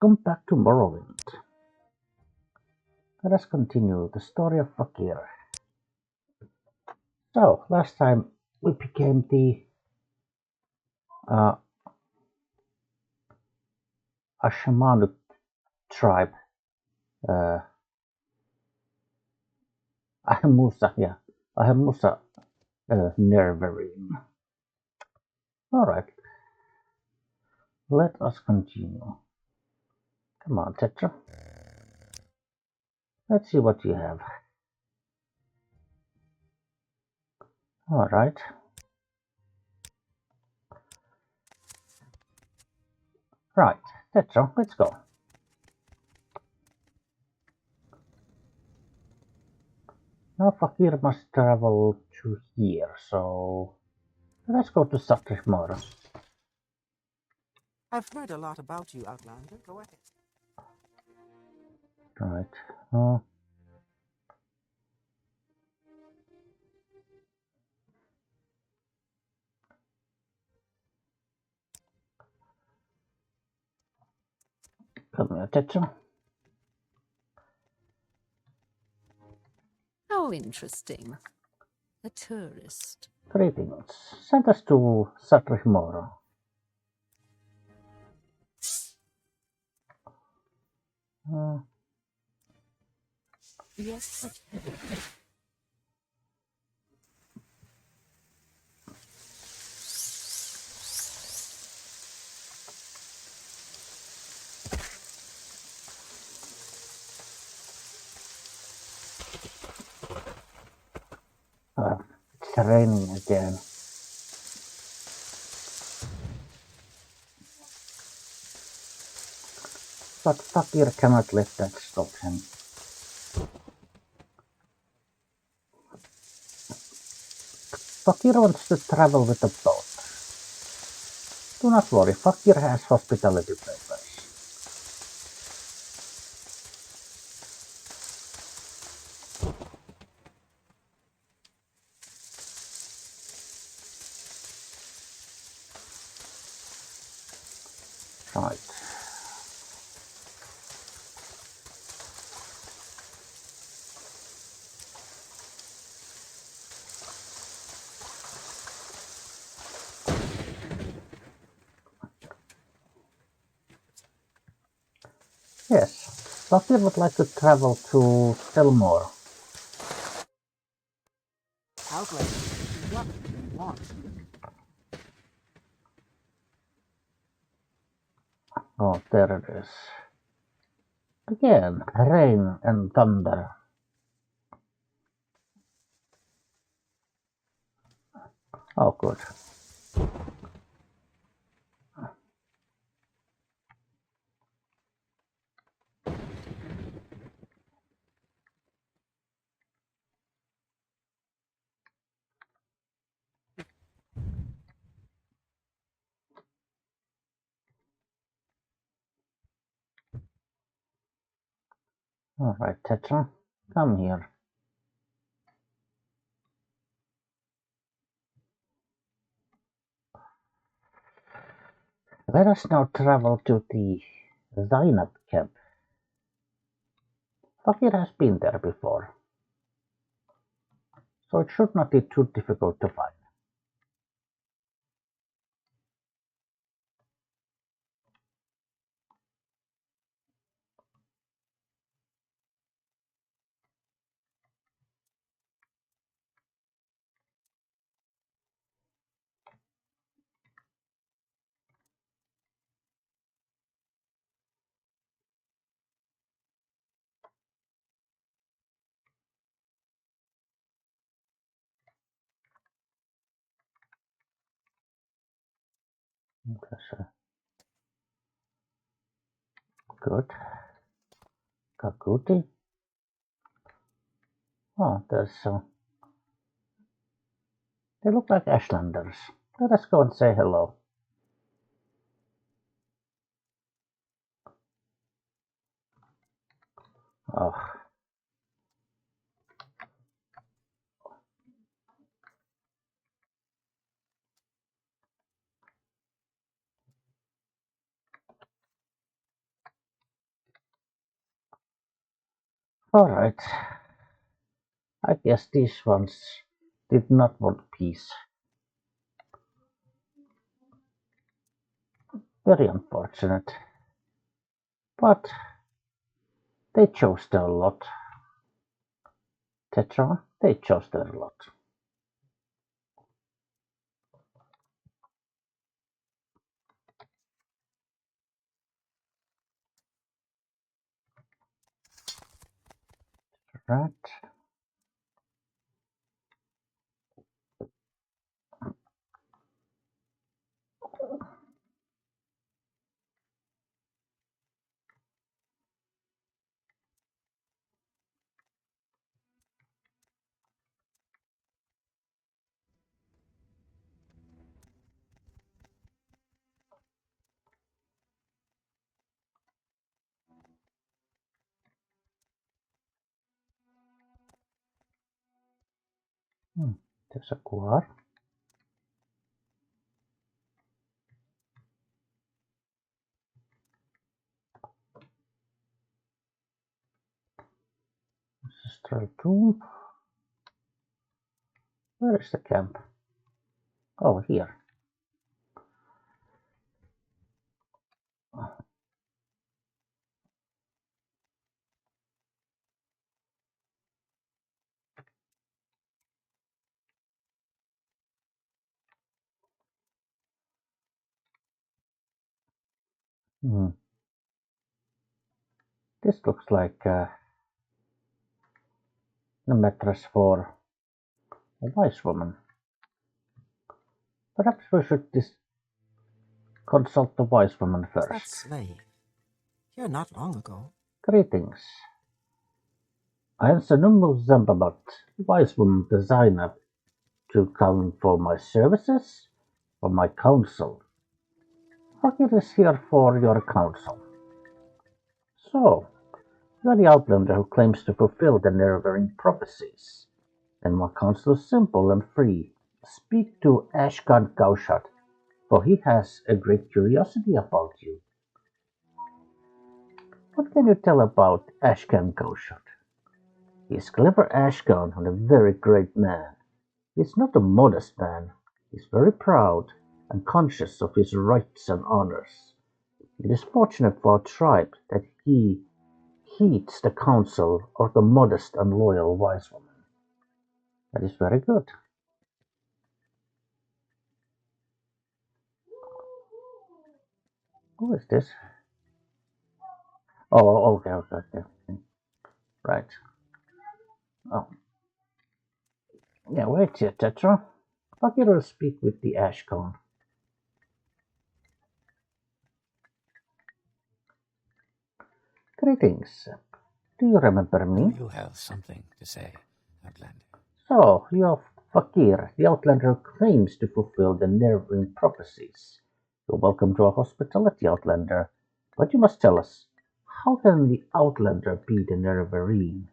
Welcome back to Morrowind. Let us continue the story of Fakir. So, last time we became the uh, Ashamanu tribe. Uh, Ahamusa, yeah. Ahamusa Nerevarine. Alright, let us continue. Come on, Tetra. Let's see what you have. Alright. Right, Tetra, let's go. Now Fakir must travel to here, so let's go to Satrihmora. I've heard a lot about you, Outlander. Go ahead. Right. Uh, Come here, Tetra. How interesting. A tourist. Greetings. Send us to Satrihmora. Uh, Yes. it's raining again. But Fakir cannot let that stop him. Fakir wants to travel with a boat. Do not worry, Fakir has hospitality papers. Right. Yes, Fakir would like to travel to Elmore. Outlander, what do you want? Oh, there it is. Again, rain and thunder. Oh, good. Alright, Tetra, come here. Let us now travel to the Zainab camp. Fakir has been there before, so it should not be too difficult to find. Okay, good. Kakuti. Oh, they look like Ashlanders. Let us go and say hello. Oh, Alright, I guess these ones did not want peace. Very unfortunate. But they chose their lot. Tetra, they chose their lot. Right. There's a quad. Ancestral tomb. Where is the camp? Oh, here. Hmm. This looks like a mattress for a wise woman. Perhaps we should consult the wise woman Is that first. slave? Here not long ago. Greetings. I am Sanummu Zambabat, wise woman designer, to come for my services or my counsel. Fakir is here for your counsel. So, you are the outlander who claims to fulfill the Nerevarine prophecies. And my counsel is simple and free. Speak to Ashkan Gaushat, for he has a great curiosity about you. What can you tell about Ashkan Gaushat? He is clever Ashkan and a very great man. He is not a modest man. He is very proud and conscious of his rights and honors. It is fortunate for our tribe that he heeds the counsel of the modest and loyal wise woman. That is very good. Who is this? Oh, okay. Right. Oh, yeah, wait here, Tetra. Fakir will speak with the Ashcone. Greetings. Do you remember Do me? you have something to say, Outlander? So, you're Fakir, the Outlander who claims to fulfill the Nerevarine prophecies. You're welcome to our hospitality, Outlander. But you must tell us, how can the Outlander be the Nerevarine?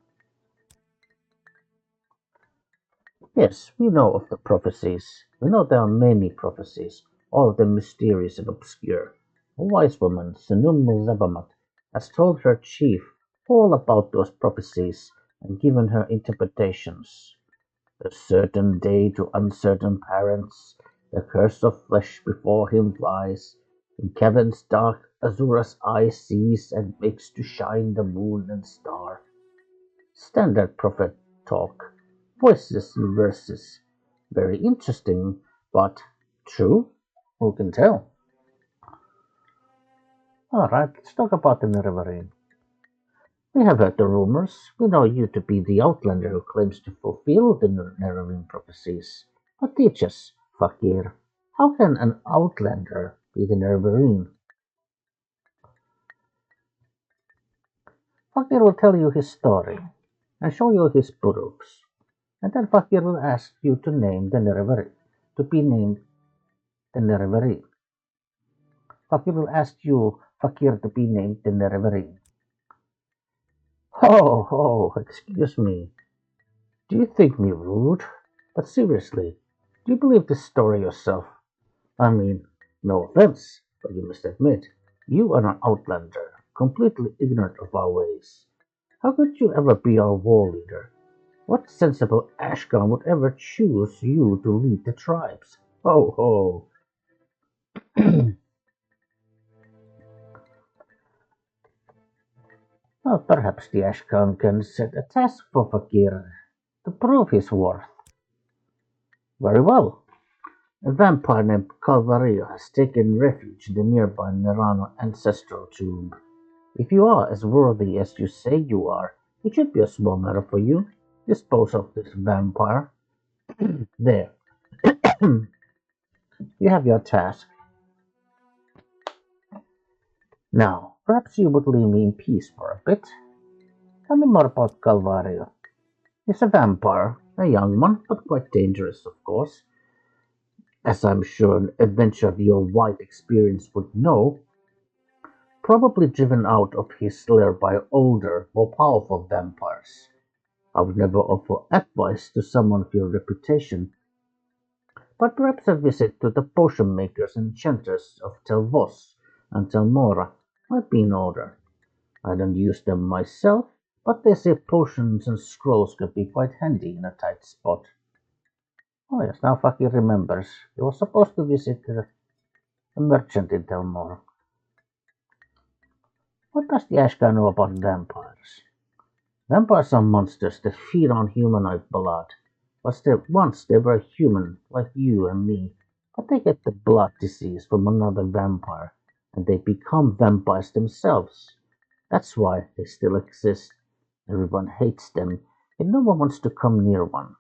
Yes, we know of the prophecies. We know there are many prophecies, all of them mysterious and obscure. A wise woman, Senum Zabamat, has told her chief all about those prophecies and given her interpretations. The certain day to uncertain parents, the curse of flesh before him flies. In caverns dark, Azura's eye sees and makes to shine the moon and star. Standard prophet talk, voices and verses. Very interesting, but true? Who can tell? Alright, let's talk about the Nerevarine. We have heard the rumors. We know you to be the outlander who claims to fulfill the Nerevarine prophecies. But teach us, Fakir, how can an outlander be the Nerevarine? Fakir will tell you his story and show you his proofs. And then Fakir will ask you to name the Nerevarine, to be named the Nerevarine. Fakir will ask you, Fakir, to be named the Nerevarine. Excuse me. Do you think me rude? But seriously, do you believe this story yourself? I mean, no offense, but you must admit, you are an outlander, completely ignorant of our ways. How could you ever be our war leader? What sensible Ashkan would ever choose you to lead the tribes? Ho ho! Well, perhaps the Ashkan can set a task for Fakir to prove his worth. Very well. A vampire named Calvario has taken refuge in the nearby Nerano ancestral tomb. If you are as worthy as you say you are, it should be a small matter for you. Dispose of this vampire. There, you have your task. Now, perhaps you would leave me in peace for a bit. Tell me more about Calvario. He's a vampire, a young one, but quite dangerous, of course. As I'm sure an adventurer of your wide experience would know, probably driven out of his lair by older, more powerful vampires. I would never offer advice to someone of your reputation, but perhaps a visit to the potion makers and enchanters of Telvos and Telmora might be in order. I don't use them myself, but they say potions and scrolls could be quite handy in a tight spot. Oh yes, now Fakir remembers. He was supposed to visit a merchant in Telmora. What does the Ashka know about vampires? Vampires are monsters that feed on humanoid blood. Once they were human, like you and me, but they get the blood disease from another vampire, and they become vampires themselves. That's why they still exist. Everyone hates them, and no one wants to come near one.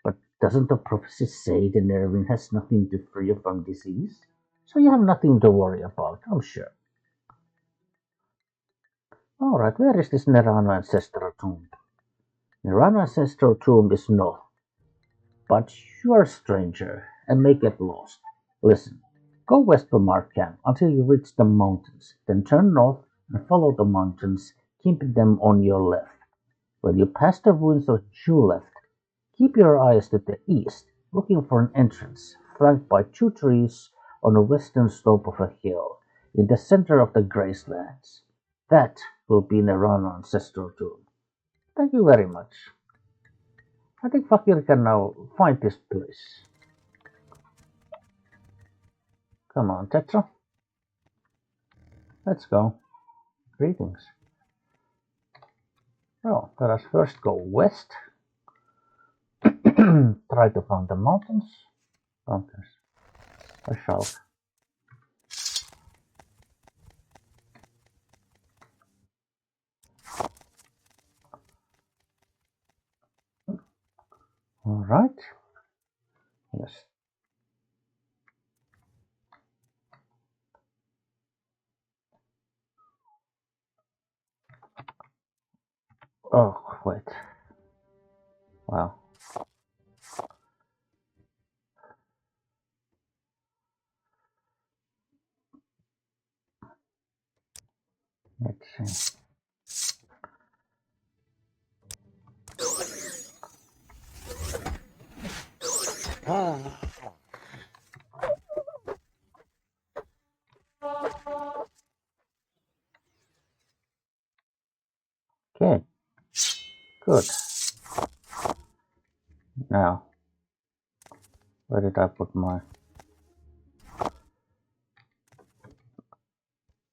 But doesn't the prophecy say the Nerevarine has nothing to fear from disease? So you have nothing to worry about, I'm sure. Alright, where is this Nerano ancestral tomb? Nerano ancestral tomb is north, but you're a stranger and may get lost. Listen, go west from our camp until you reach the mountains, then turn north and follow the mountains, keeping them on your left. When you pass the ruins of Juleft, keep your eyes to the east, looking for an entrance, flanked by two trees on the western slope of a hill, in the center of the gracelands. That will be Nerano ancestral tomb. Thank you very much. I think Fakir can now find this place. Come on, Tetra. Let's go. Greetings. Well, let us first go west. Try to find the mountains. Mountains. A shelf. Alright. Yes. Oh, wait. Wow. Let's see. Okay, good. Now, where did I put my...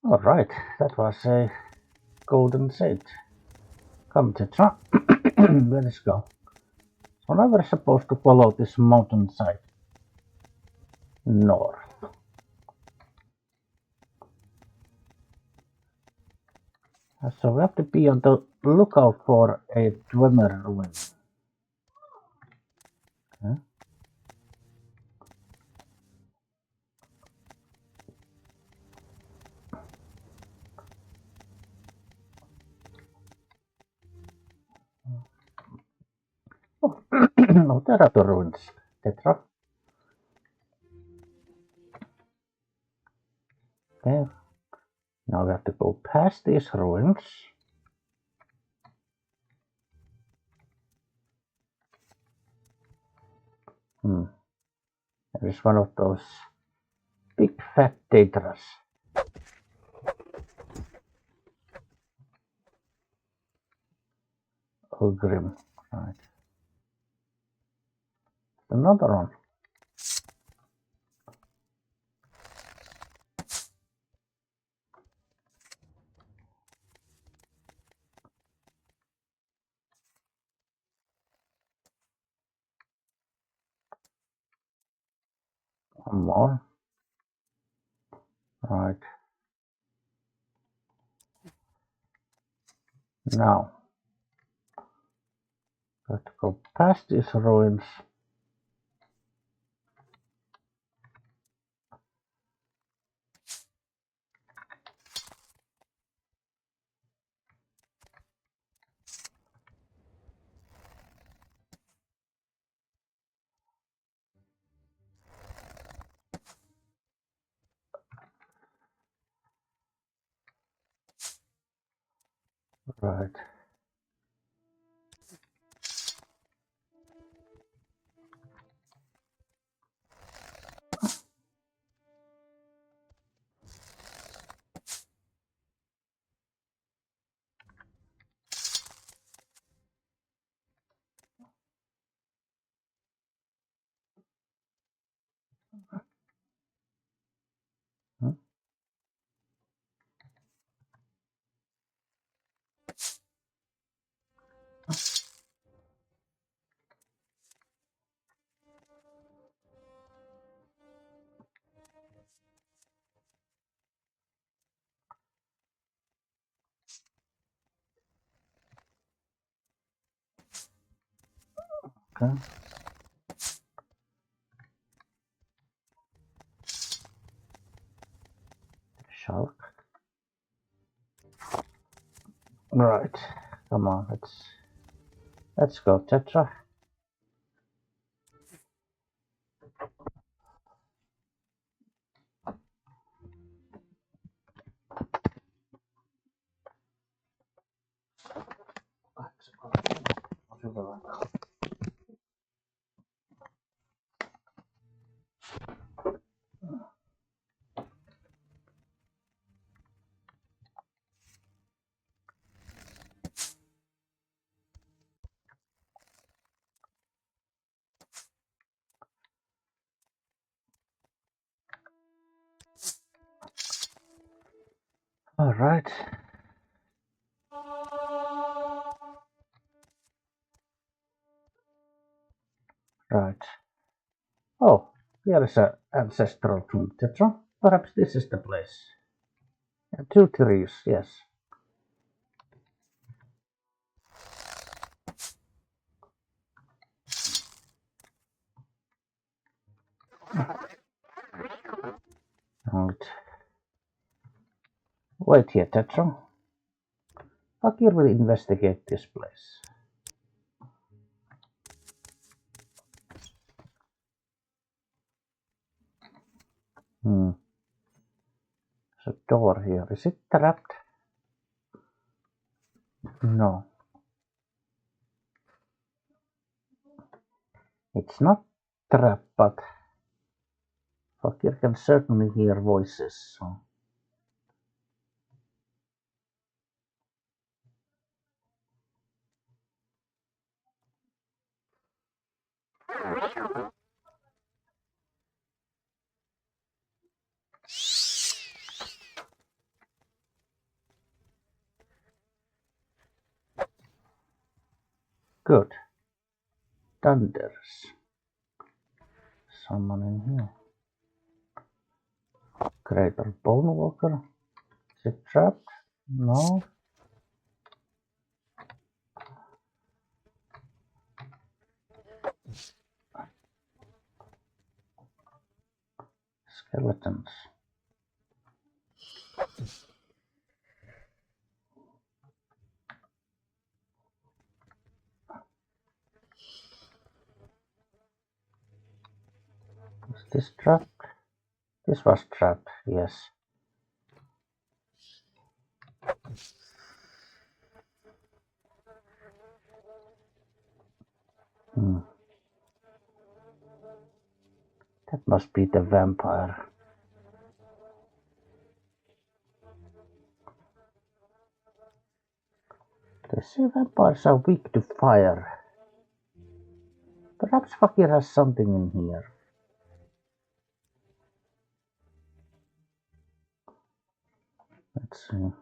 Alright, that was a golden sage. Come, Tetra. Let us go. So now we're supposed to follow this mountainside north. So we have to be on the lookout for a Dwemer ruin. Okay. Oh, no, there are the ruins, Tetra. Okay. Now we have to go past these ruins. There is one of those big fat Tetras. Grim. Right. Another one. One more. Right. Now, got to go past these ruins. Right. Hmm. Okay. Shark. Right. Come on, let's go, Tetra. All right. Right. Oh, here is an ancestral tomb, Tetra. Perhaps this is the place. And 2 trees, yes. Right. Wait here, Tetra. Fakir will investigate this place. There's a door here. Is it trapped? No. It's not trapped, but Fakir can certainly hear voices. So. Good. Thunders. Someone in here. Greater Bone Walker. Is it trapped? No. Skeletons. Is this trapped? This was trapped, yes. That must be the vampire. They say vampires are weak to fire. Perhaps Fakir has something in here. Let's see.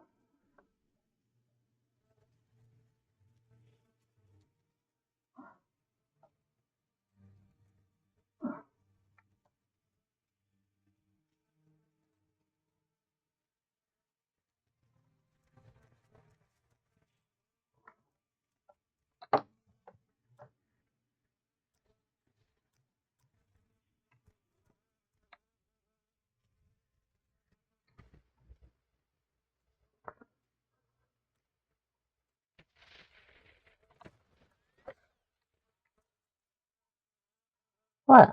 Well,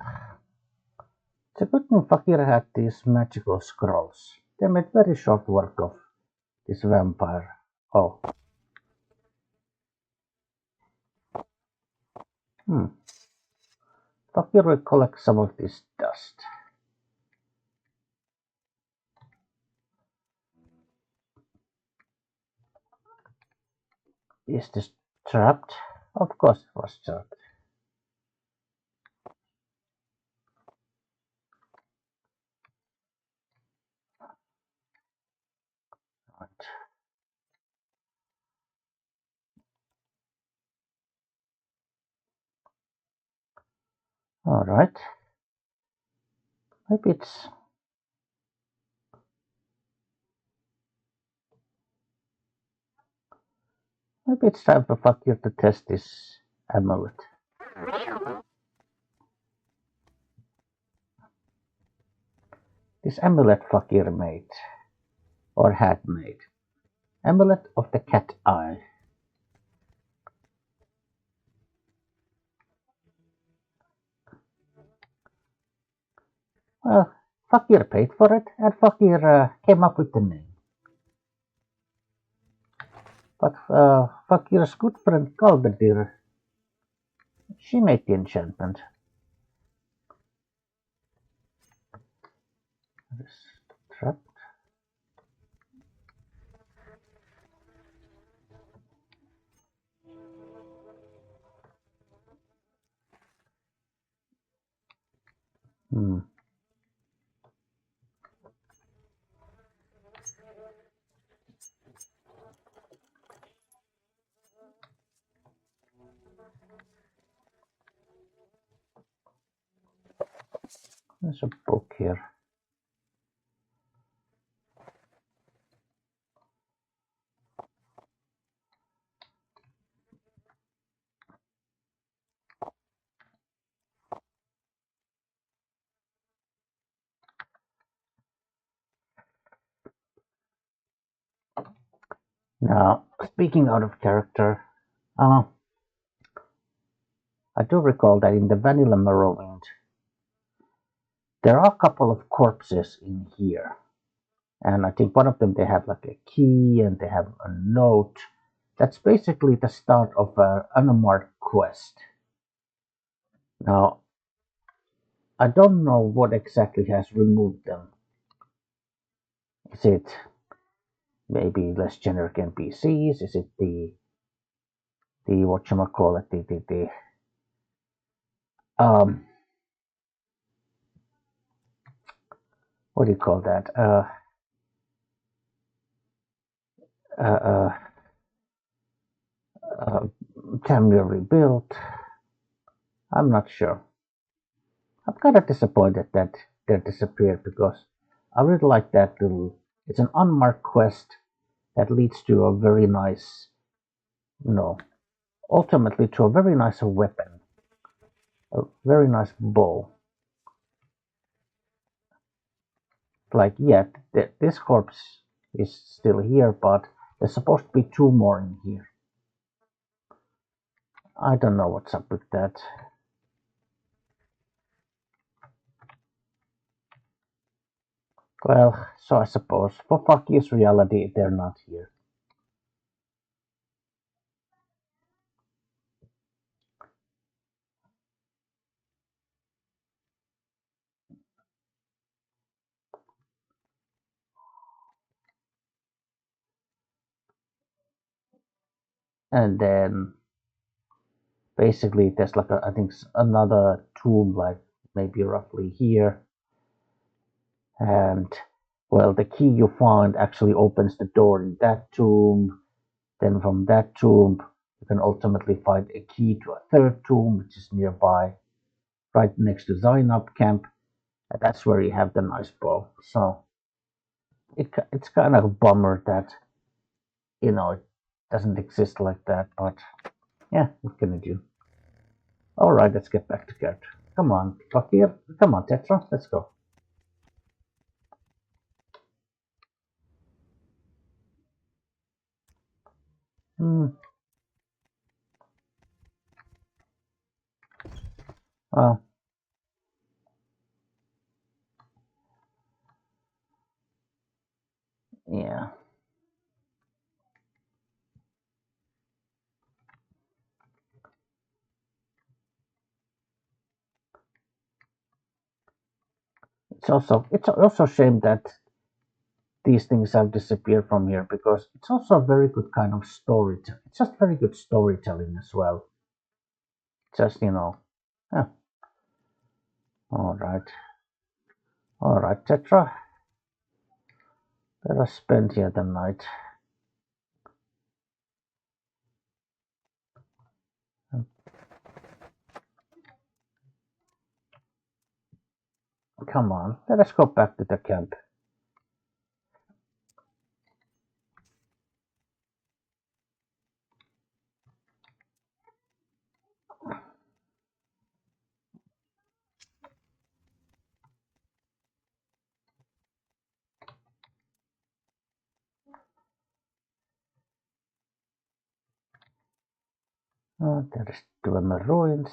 it's a good thing Fakir had these magical scrolls. They made very short work of this vampire. Oh, hmm. Fakir will collect some of this dust. Is this trapped? Of course it was trapped. Right. All right. Maybe it's maybe it's time for Fakir to test this amulet. This amulet Fakir made or had made. Amulet of the cat eye. Well, Fakir paid for it, and Fakir came up with the name. But Fakir's good friend Galbedir, she made the enchantment. This trap. Hmm. There's a book here. Now, speaking out of character, uh, I do recall that in the Vanilla Morrowind, there are a couple of corpses in here. And I think one of them they have like a key and they have a note. That's basically the start of an unmarked quest. Now, I don't know what exactly has removed them. Is it maybe less generic NPCs? Is it the whatchamacallit, um what do you call that? Uh, uh, uh, Tamir rebuilt. I'm not sure. I'm kind of disappointed that they disappeared because I really like that little. It's an unmarked quest that leads to a very nice, you know, ultimately to a very nice weapon, a very nice bow. Like, yeah, this corpse is still here, but there's supposed to be two more in here. I don't know what's up with that. Well, so I suppose for Fakir's reality, they're not here. And then basically there's like I think another tomb, like maybe roughly here. And well, the key you find actually opens the door in that tomb. Then from that tomb, you can ultimately find a key to a third tomb, which is nearby, right next to Zainab camp. And that's where you have the nice bow. So it's kind of a bummer that it doesn't exist like that. But yeah, what can I do? All right, let's get back together. Come on, Fakir. Come on, Tetra. Let's go. Hmm. Well, yeah. It's also a shame that these things have disappeared from here because it's also a very good kind of storytelling. It's just very good storytelling as well. Just yeah. All right, Tetra. Let us spend here the night. Come on, let us go back to the camp. There is Dwemer ruins.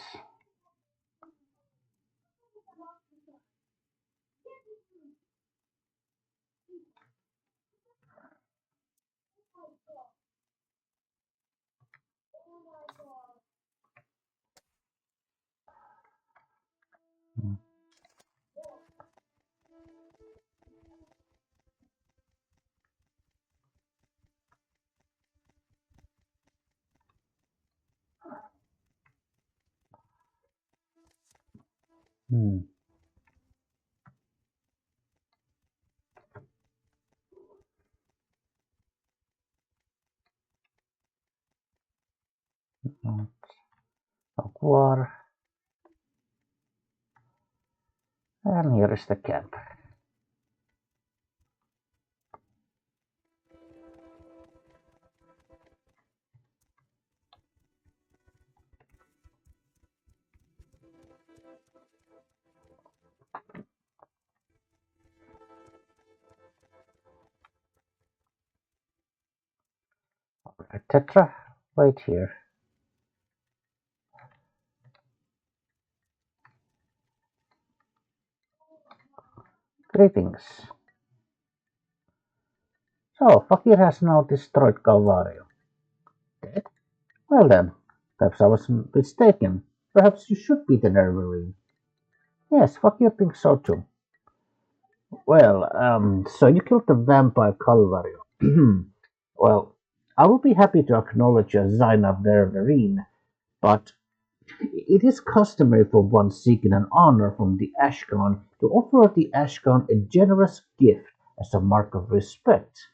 Hmm. War. And here is the camp. Alright, Tetra, wait here. Greetings. So, Fakir has now destroyed Calvario. Dead? Well then, perhaps I was mistaken. Perhaps you should be the Nerevarine. Yes, Fakir thinks so too. Well, so you killed the vampire Calvario. Well, I will be happy to acknowledge your Zainab Nerevarine, but it is customary for one seeking an honor from the Ashkan to offer the Ashkan a generous gift as a mark of respect.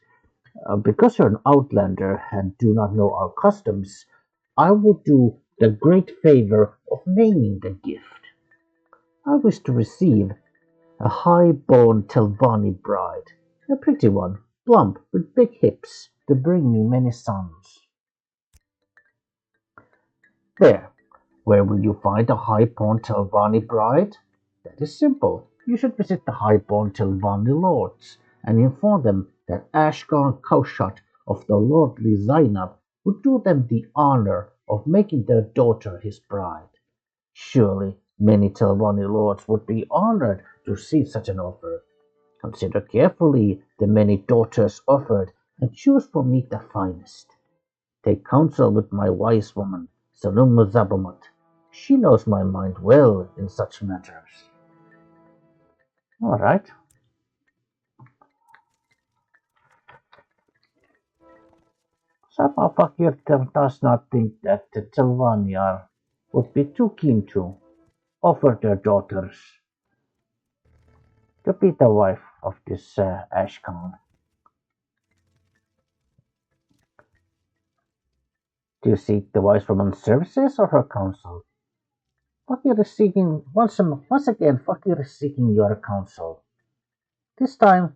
Because you're an outlander and do not know our customs, I will do the great favor of naming the gift. I wish to receive a high-born Telvanni bride, a pretty one, plump, with big hips, to bring me many sons. There, where will you find a high-born Telvanni bride? That is simple. You should visit the high-born Telvanni lords and inform them that Ashkan Kaushut of the lordly Zainab would do them the honor of making their daughter his bride. Surely many Telvanni lords would be honored to receive such an offer. Consider carefully the many daughters offered and choose for me the finest. Take counsel with my wise woman, Salum Muzabamat. She knows my mind well in such matters. All right. Somehow Fakir does not think that the Telvanniar would be too keen to offer their daughters to be the wife of this Ashkan. Do you seek the wise woman's services or her counsel? Fakir is seeking once again. Fakir is seeking your counsel. This time,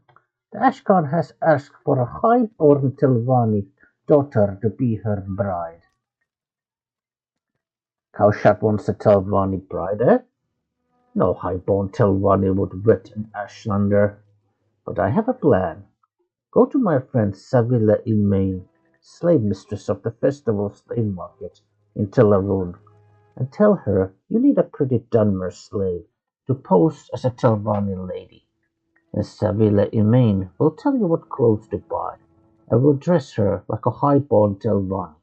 the Ashkan has asked for a high-born Telvanni daughter to be her bride. Kaushat wants a Telvanni bride, eh? No high-born Telvanni would wed an Ashlander. But I have a plan. Go to my friend Savilla Imain, slave mistress of the festival slave market in Telarun, and tell her you need a pretty Dunmer slave to pose as a Telvanni lady. And Savilla Imain will tell you what clothes to buy, and will dress her like a high-born Telvanni.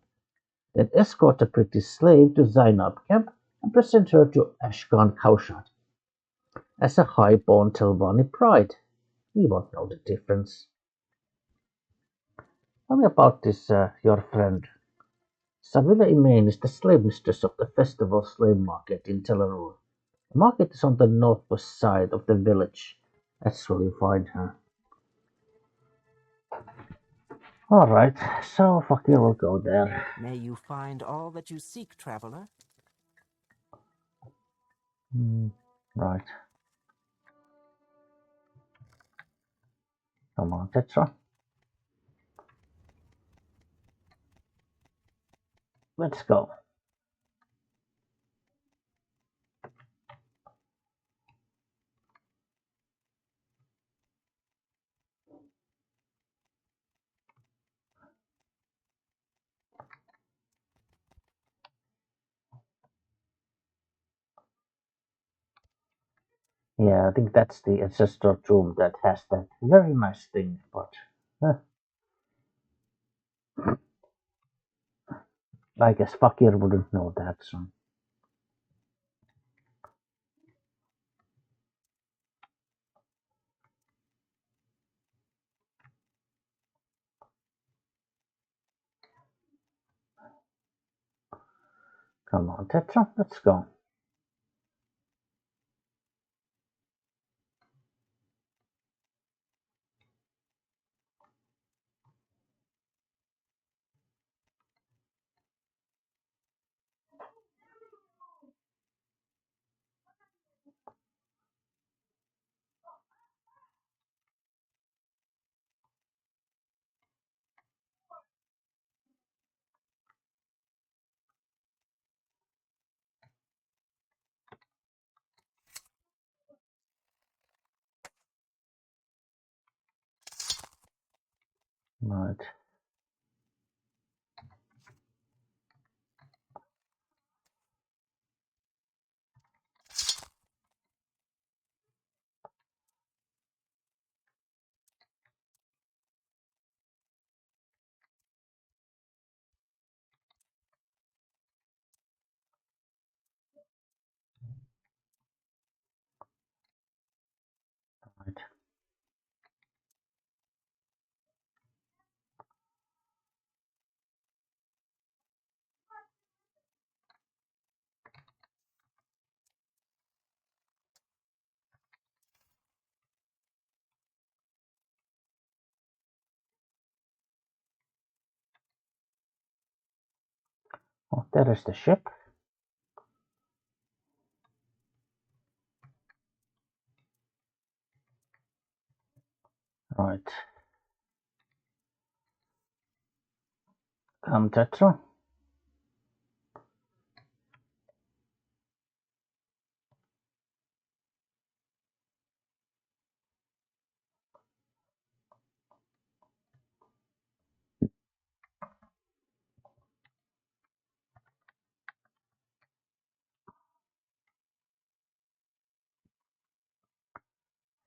Then escort the pretty slave to Zainab camp and present her to Ashkan Kaushat as a high-born Telvanni bride. He won't know the difference. Tell me about this, your friend. Savilla Imain is the slave mistress of the festival slave market in Telarur. The market is on the northwest side of the village. That's where you find her. Alright, so Fakir will go there. May you find all that you seek, traveler. Right. Come on, Tetra. Let's go. Yeah, I think that's the ancestral tomb that has that very nice thing, but I guess Fakir wouldn't know that, so. Come on, Tetra, let's go. Right, right. Oh, there is the ship. Right. Come, Tetra.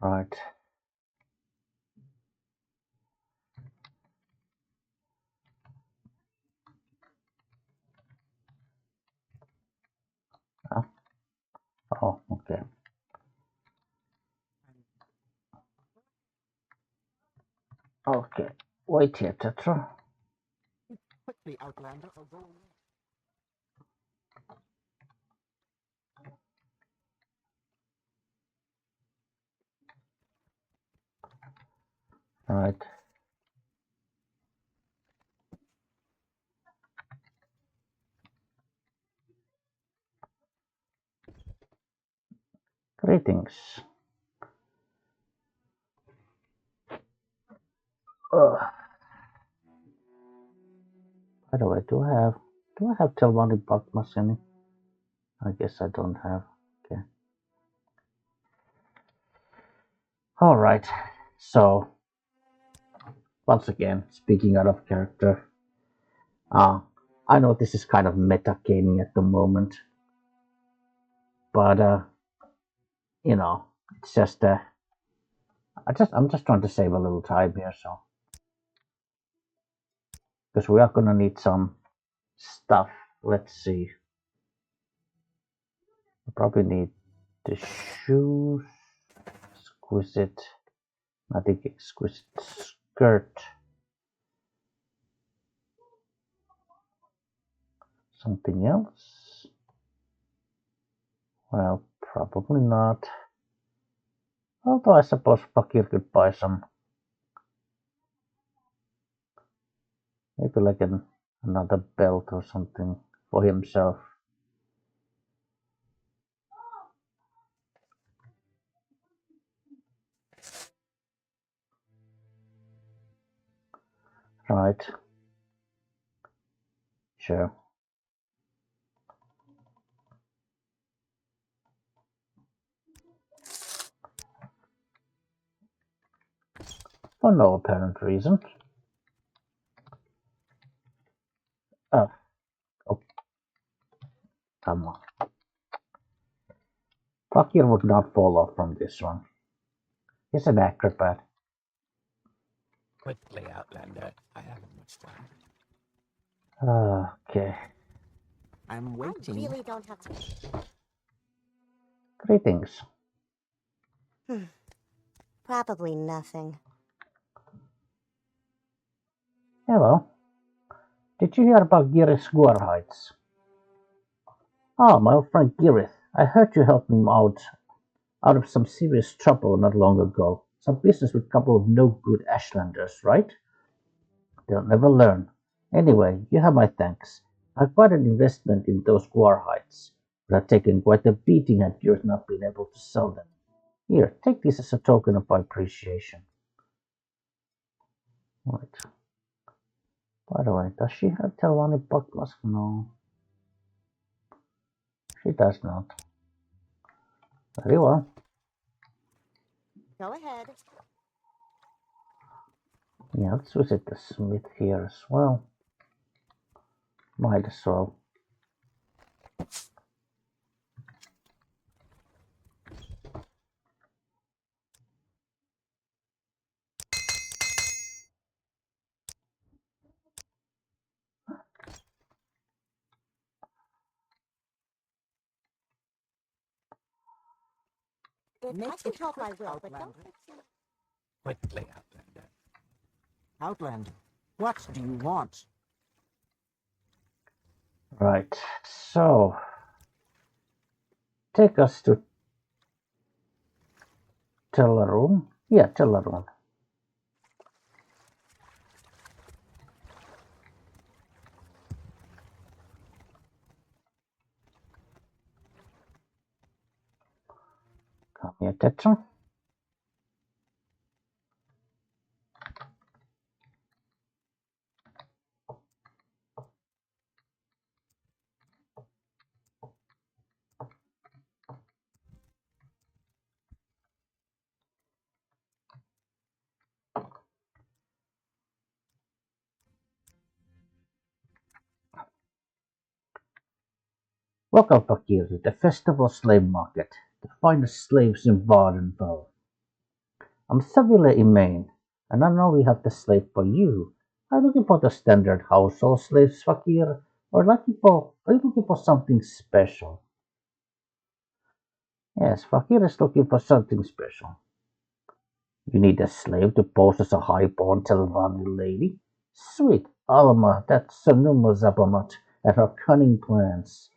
Right. Ah, oh, okay. Okay. Wait here, Tetra. Quickly, Outlander, or go away. Right. Greetings. Ugh. By the way, do I have Telvani Bakmas any? I guess I don't have. Okay. All right. So once again, speaking out of character, uh, I know this is kind of meta gaming at the moment, but it's just I'm just trying to save a little time here, so because we are gonna need some stuff. Let's see. We probably need the shoes, exquisite, nothing exquisite skirt, something else. Well, probably not. Although I suppose Fakir could buy some, maybe like another belt or something for himself. Right, sure. For no apparent reason. Oh, oh, come on. Fakir would not fall off from this one. He's an acrobat. Quickly, Outlander. I haven't much time. Okay. I'm I waiting. really don't have to. Greetings. Probably nothing. Hello. Did you hear about Girith's Guar Heights? Ah, my old friend Girith. I heard you helped him out of some serious trouble not long ago. Some business with a couple of no-good Ashlanders, right? They'll never learn. Anyway, you have my thanks. I've quite an investment in those Guar Heights, but I've taken quite a beating had yours not been able to sell them. Here, take this as a token of my appreciation. Right. By the way, does she have Telvani Bakmas? No, she does not. Very well. Go ahead. Yeah, let's visit the smith here as well. Might as well. I can help my will, but don't. Quickly, Outlander. Outlander, what do you want? Right. So, take us to Tellaroom. Yeah, Tellaroom. Come here, Tetra. Welcome, Fakir, to the Festival Slave Market, the finest slaves in Vardenfell. I'm Savile Imane, and I know we have the slave for you. Are you looking for the standard household slaves, Fakir, or are you looking for something special? Yes, Fakir is looking for something special. You need a slave to pose as a high-born Telvanni lady. Sweet Alma, that Sonuma Zabamat, and her cunning plans.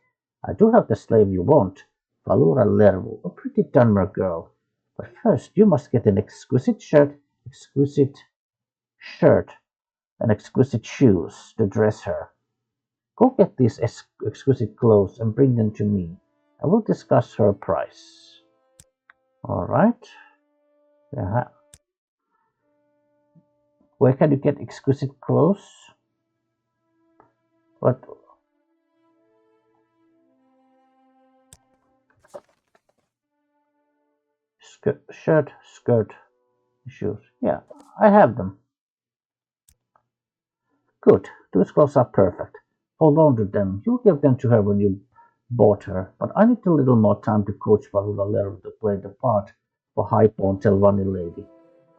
I do have the slave you want, Valura Lervo, a pretty Dunmer girl. But first you must get an exquisite shirt, and exquisite shoes to dress her. Go get these exquisite clothes and bring them to me. I will discuss her price. All right. Yeah. Where can you get exquisite clothes? What skirt, shoes? Yeah, I have them. Good. Those clothes are perfect. Hold on to them. You'll give them to her when you bought her. But I need a little more time to coach Valula to play the part for high-born Telvanni lady.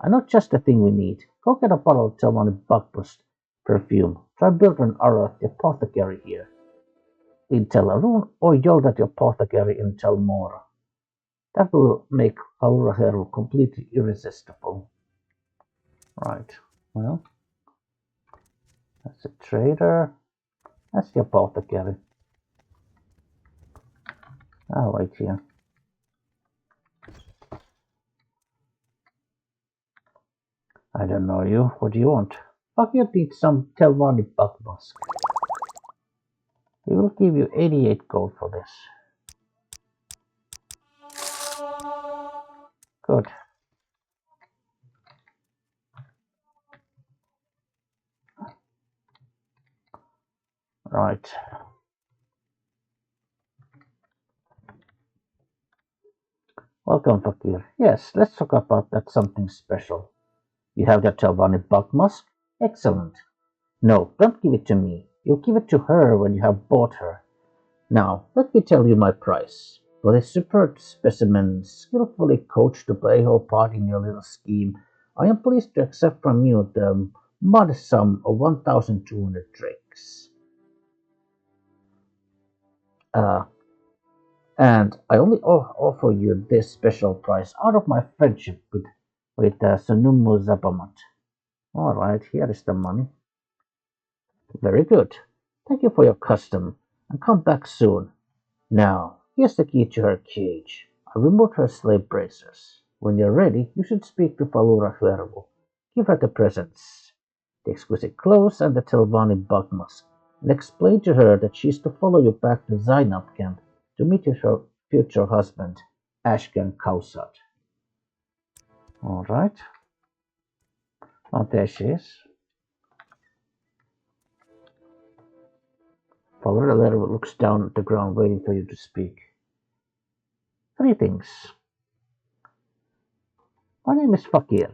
I know just the thing we need. Go get a bottle of Telvanni Buckbust perfume. Try Bilton Ara, the apothecary here in Telarun, or yell at the apothecary in Telmora. That will make Valura completely irresistible. Right. Well, that's a trader. That's the apothecary. I'll wait here. I don't know you. What do you want? Fakir needs some Telvanni Buckmusk. He will give you 88 gold for this. Good. Right. Welcome, Fakir. Yes, let's talk about that something special. You have that Telvanni Buckmusk? Excellent. No, don't give it to me. You'll give it to her when you have bought her. Now, let me tell you my price. For this superb specimen, skillfully coached to play her part in your little scheme, I am pleased to accept from you the modest sum of 1,200 drakes. Uh, and I only offer you this special price out of my friendship with Sunumu Zabamat. All right, here is the money. Very good. Thank you for your custom, and come back soon. Now, here's the key to her cage. I removed her slave bracers. When you're ready, you should speak to Falura Huervo. Give her the presents, the exquisite clothes, and the Telvanni bug musk, and explain to her that she's to follow you back to Zainab camp to meet her future husband, Ashkan Kausat. All right. Oh, there she is. Falura Huervo looks down at the ground, waiting for you to speak. Three things. My name is Fakir.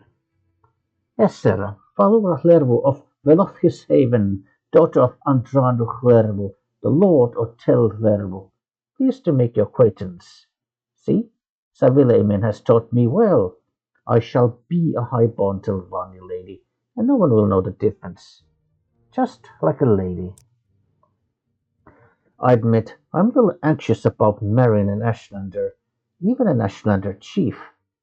Yes, sir. Falura Huervo of Velothis Haven, daughter of Andrano Huervo, the lord of Tel Huervo. Pleased to make your acquaintance. See, Savilemen has taught me well. I shall be a high-born Telvanni lady, and no one will know the difference. Just like a lady. I admit I'm a little anxious about marrying an Ashlander, even an Ashlander chief,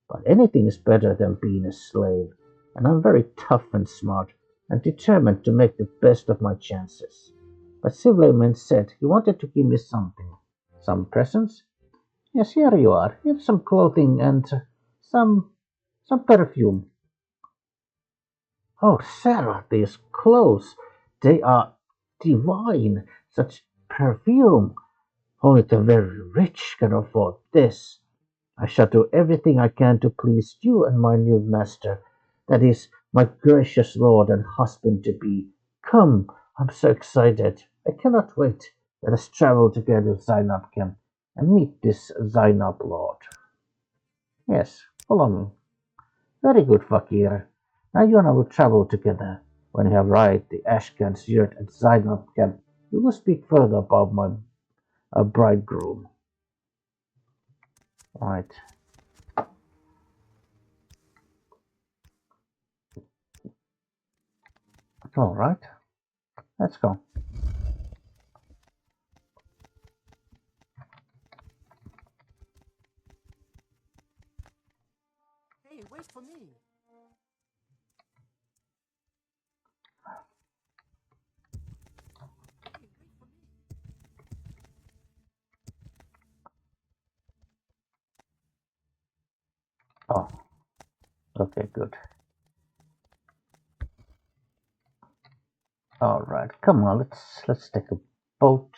but anything is better than being a slave, and I'm very tough and smart, and determined to make the best of my chances. But Sivleman said he wanted to give me something. Some presents? Yes, here you are. Here's some clothing and some some perfume. Oh, Sarah, these clothes, they are divine. Such perfume. Only the very rich can afford this. I shall do everything I can to please you and my new master, that is, my gracious lord and husband to be. Come, I'm so excited. I cannot wait. Let us travel together to Zainab camp and meet this Zainab lord. Yes, follow me. Very good, Fakir. Now you and I will travel together. When we have arrived the Ashkan's yurt at Zainab camp, we will speak further about my bridegroom. Right. All right. Let's go. Hey, wait for me. Oh, okay, good. All right, come on, let's take a boat.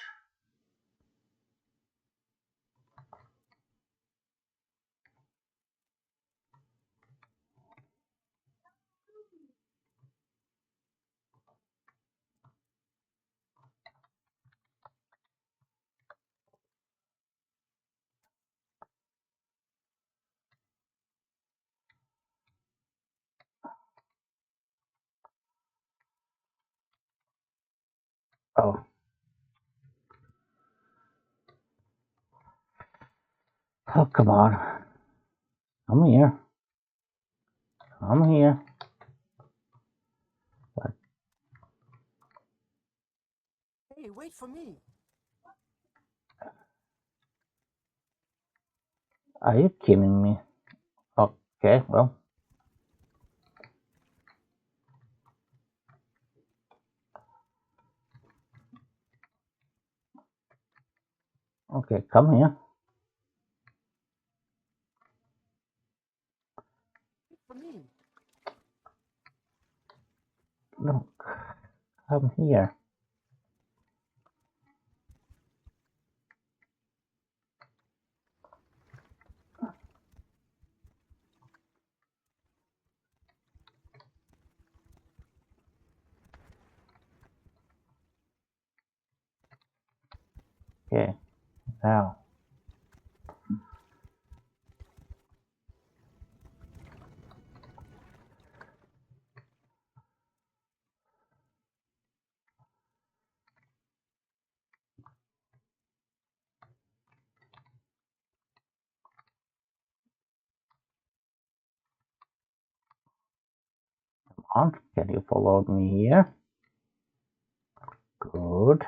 Oh, oh, come on. I'm here. I'm here. But Hey, wait for me. are you kidding me? Okay, well, okay, come here. Wait for me. Look, come here. Okay, now, come on. Can you follow me here? Good.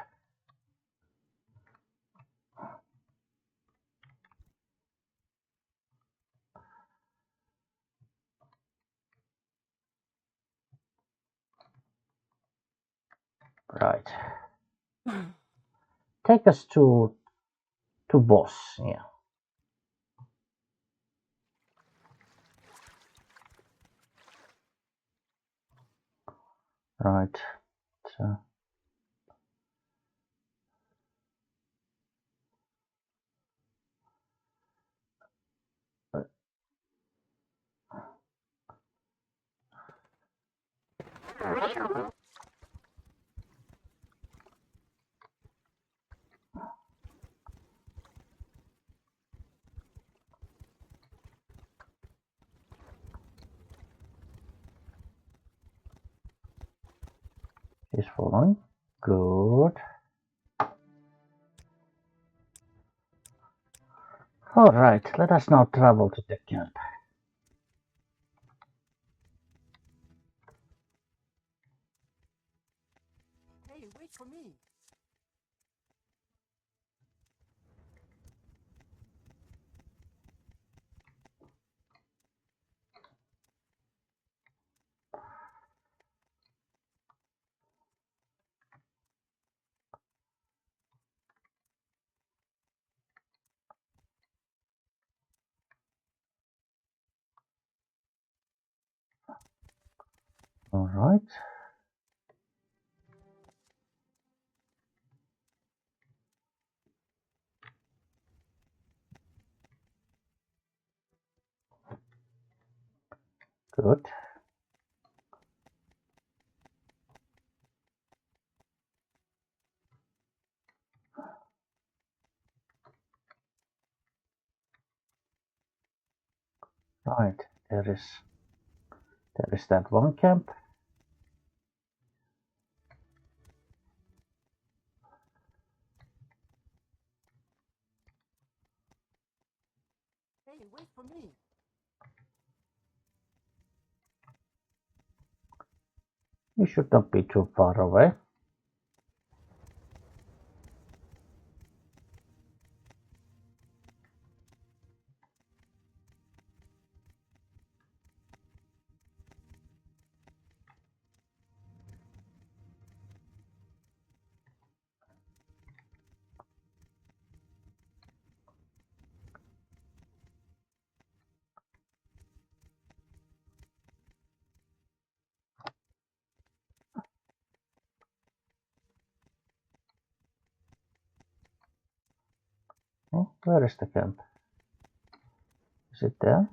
Right. Take us to boss. Yeah. Right. So, he's following. Good. All right. Let us now travel to the camp. Hey, wait for me. All right. Good. Right. There is that one camp. Hey, wait for me. You should not be too far away. Oh, where is the camp? Is it there?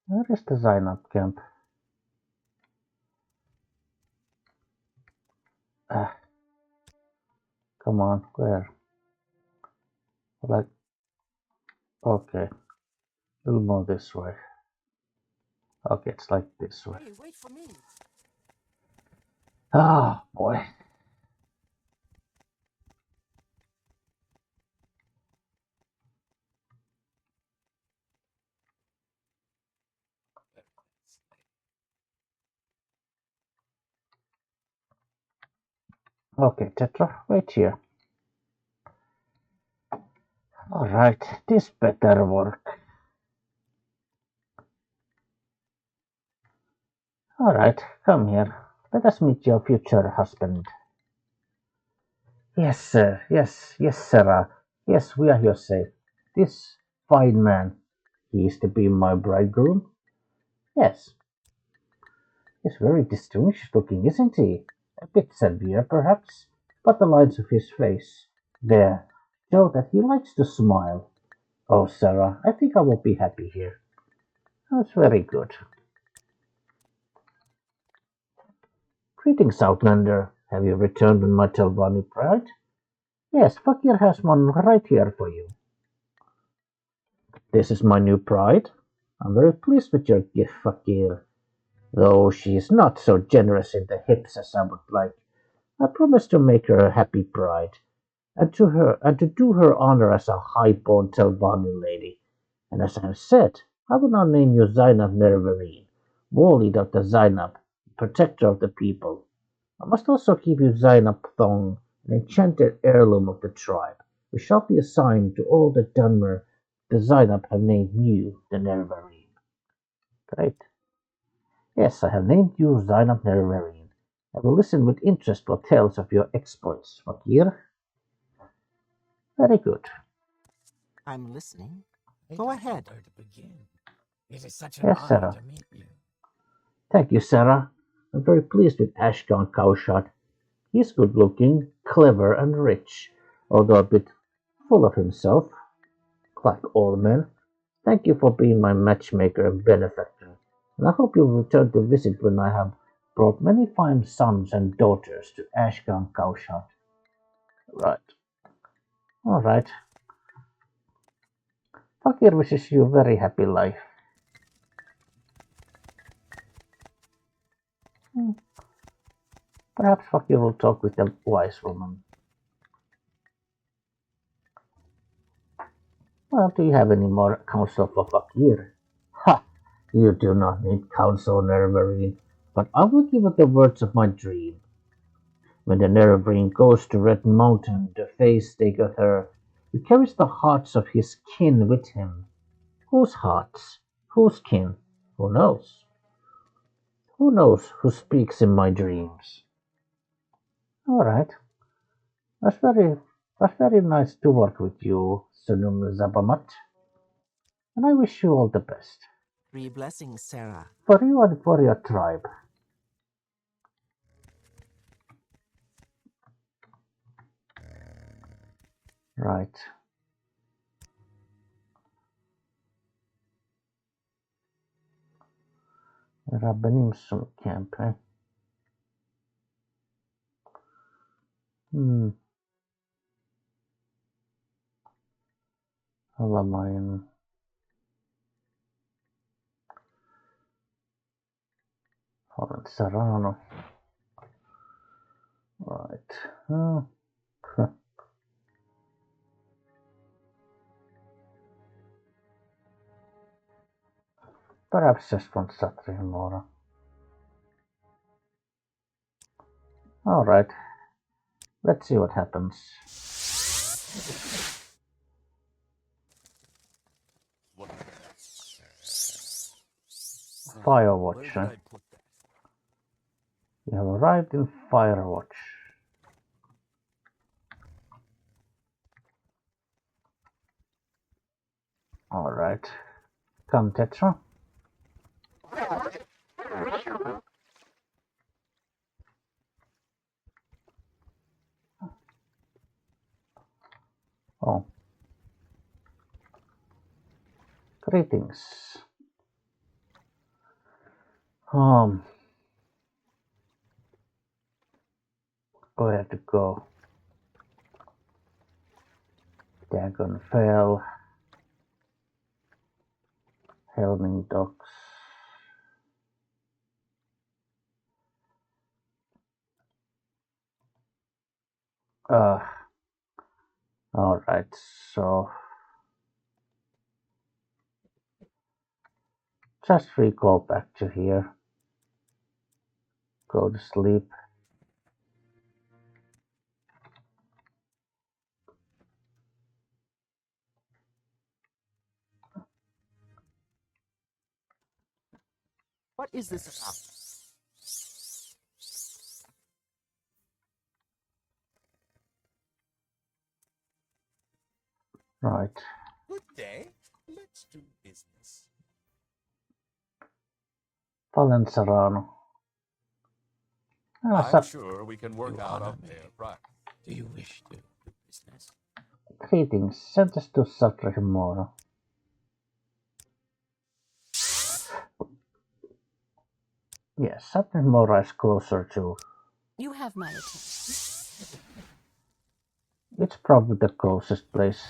Where is the Zainab camp? Ah, come on, where? Like, okay, we'll move this way. Okay, it's like this way. Hey, wait for me. Ah, boy. Okay, Tetra, wait here. Alright, this better work. Alright, come here. Let us meet your future husband. Yes, sir. Yes, Sarah. Yes, we are here safe. This fine man, he is to be my bridegroom? Yes, he's very distinguished looking, isn't he? A bit severe, perhaps, but the lines of his face, there, show that he likes to smile. Oh, Sarah, I think I will be happy here. That's very good. Greetings, Outlander. Have you returned with my Telvanni bride? Yes, Fakir has one right here for you. This is my new bride. I'm very pleased with your gift, Fakir, though she is not so generous in the hips as I would like. I promise to make her a happy bride, and to do her honor as a high-born Telvanni lady. And as I have said, I will now name you Zainab Nerevarine, war leader of the Zainab, protector of the people. I must also give you Zainab Thong, an enchanted heirloom of the tribe, which shall be assigned to all the Dunmer the Zainab have named you the Nerevarine. Great. Yes, I have named you Zainab Nerevarine. I will listen with interest for tales of your exploits, Fakir. Very good. I'm listening. I Go don't know ahead. where to begin. It is such an Yes, honor Sarah. to meet you. Thank you, Sarah. I'm very pleased with Ashkan Cowshot. He's good looking, clever, and rich, although a bit full of himself, like all men. Thank you for being my matchmaker and benefactor, and I hope you'll return to visit when I have brought many fine sons and daughters to Ashkan Cowshot. Right. All right. Fakir wishes you a very happy life. Hmm, perhaps Fakir will talk with the wise woman. Well, do you have any more counsel for Fakir? Ha! You do not need counsel, Nerevarine, but I will give you the words of my dream. When the Nerevarine goes to Red Mountain to face Degathur, he carries the hearts of his kin with him. Whose hearts? Whose kin? Who knows? Who knows who speaks in my dreams? All right. That's very that's very nice to work with you, Sunum Zabamat, and I wish you all the best. 3 blessings, Sarah. For you and for your tribe. Right. Rabbanimsum camp, eh? Hmm. Alamayan. Holland Serrano. Right. Oh. Perhaps just one Saturday more. Alright. Let's see what happens. Where Firewatch. did I put that? You have arrived in Firewatch. Alright. Come, Tetra. Greetings. Um, where to go? Dagon Fell, Helming Docks. Uh, alright, so just recall back to here. Go to sleep. What is this about? Right. Good day. Let's do business. Valenzarano. I'm sure we can work You out a honor me. fair price. Do you wish to do business? Greetings. Send us to Satramora. Yes, Satramora is closer to. You have my attention. It's probably the closest place.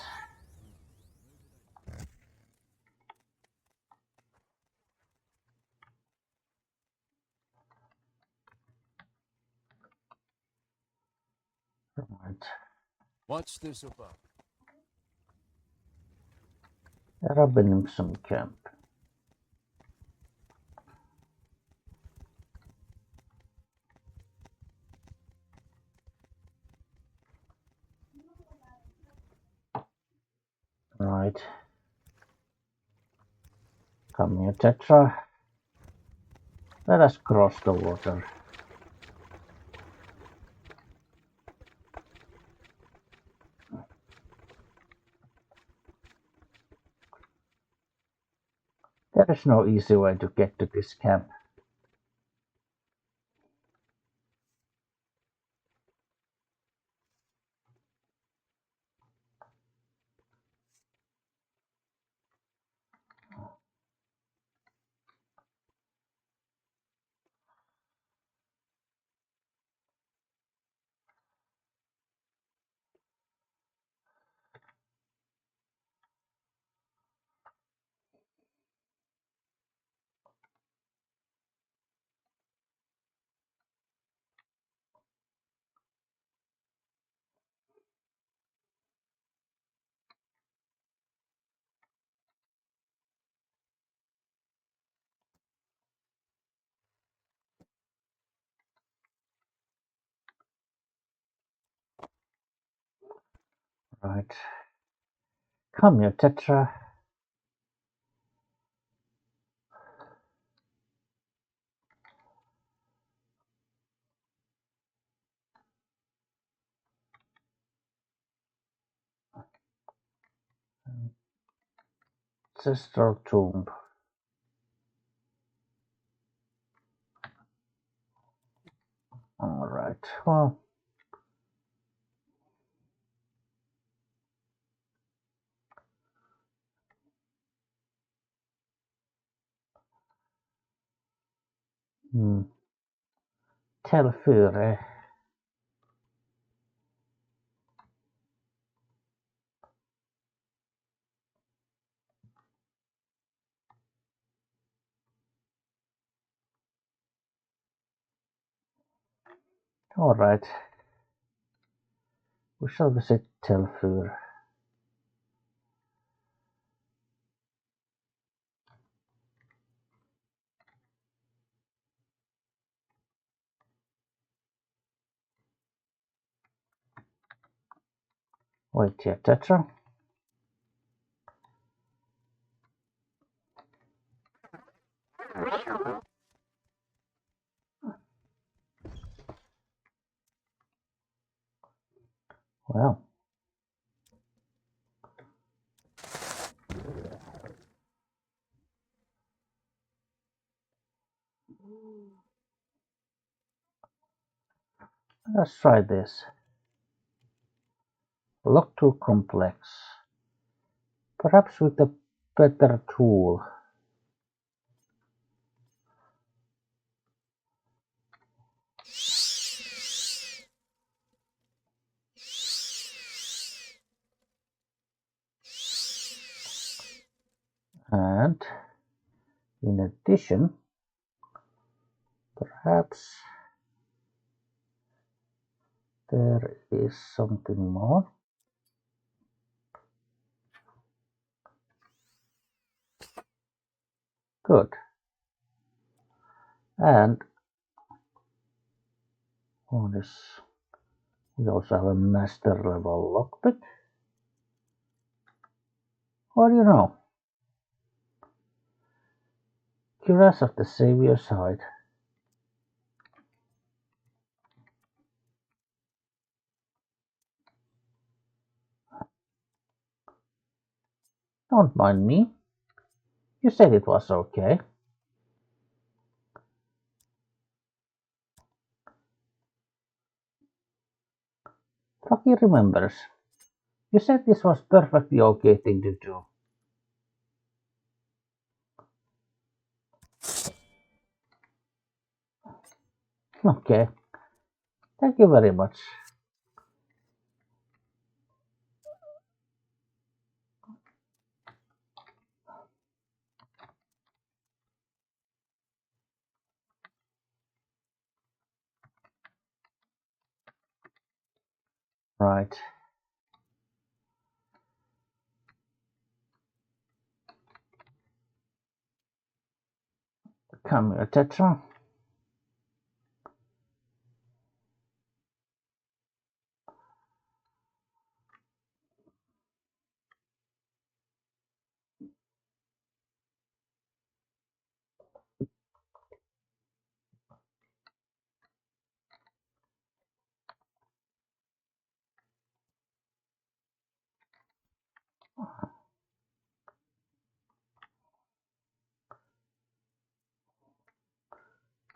Right. What's this about? Rabinimsum camp. Right. Come here, Tetra. Let us cross the water. There is no easy way to get to this camp. Right. Come here, Tetra. Ancestral tomb. Alright, well. Telfure. Alright. We shall visit Telfure. Wait here, Tetra. Well. Let's try this. Look too complex. Perhaps with the better tool. And in addition, perhaps there is something more. Good. And what is, we also have a master level lockpick. Or you know, Cuirass of the Savior side. Don't mind me. You said it was okay. Lucky remembers. You said this was perfectly okay thing to do. Okay. Thank you very much. Right. Come here, Tetra.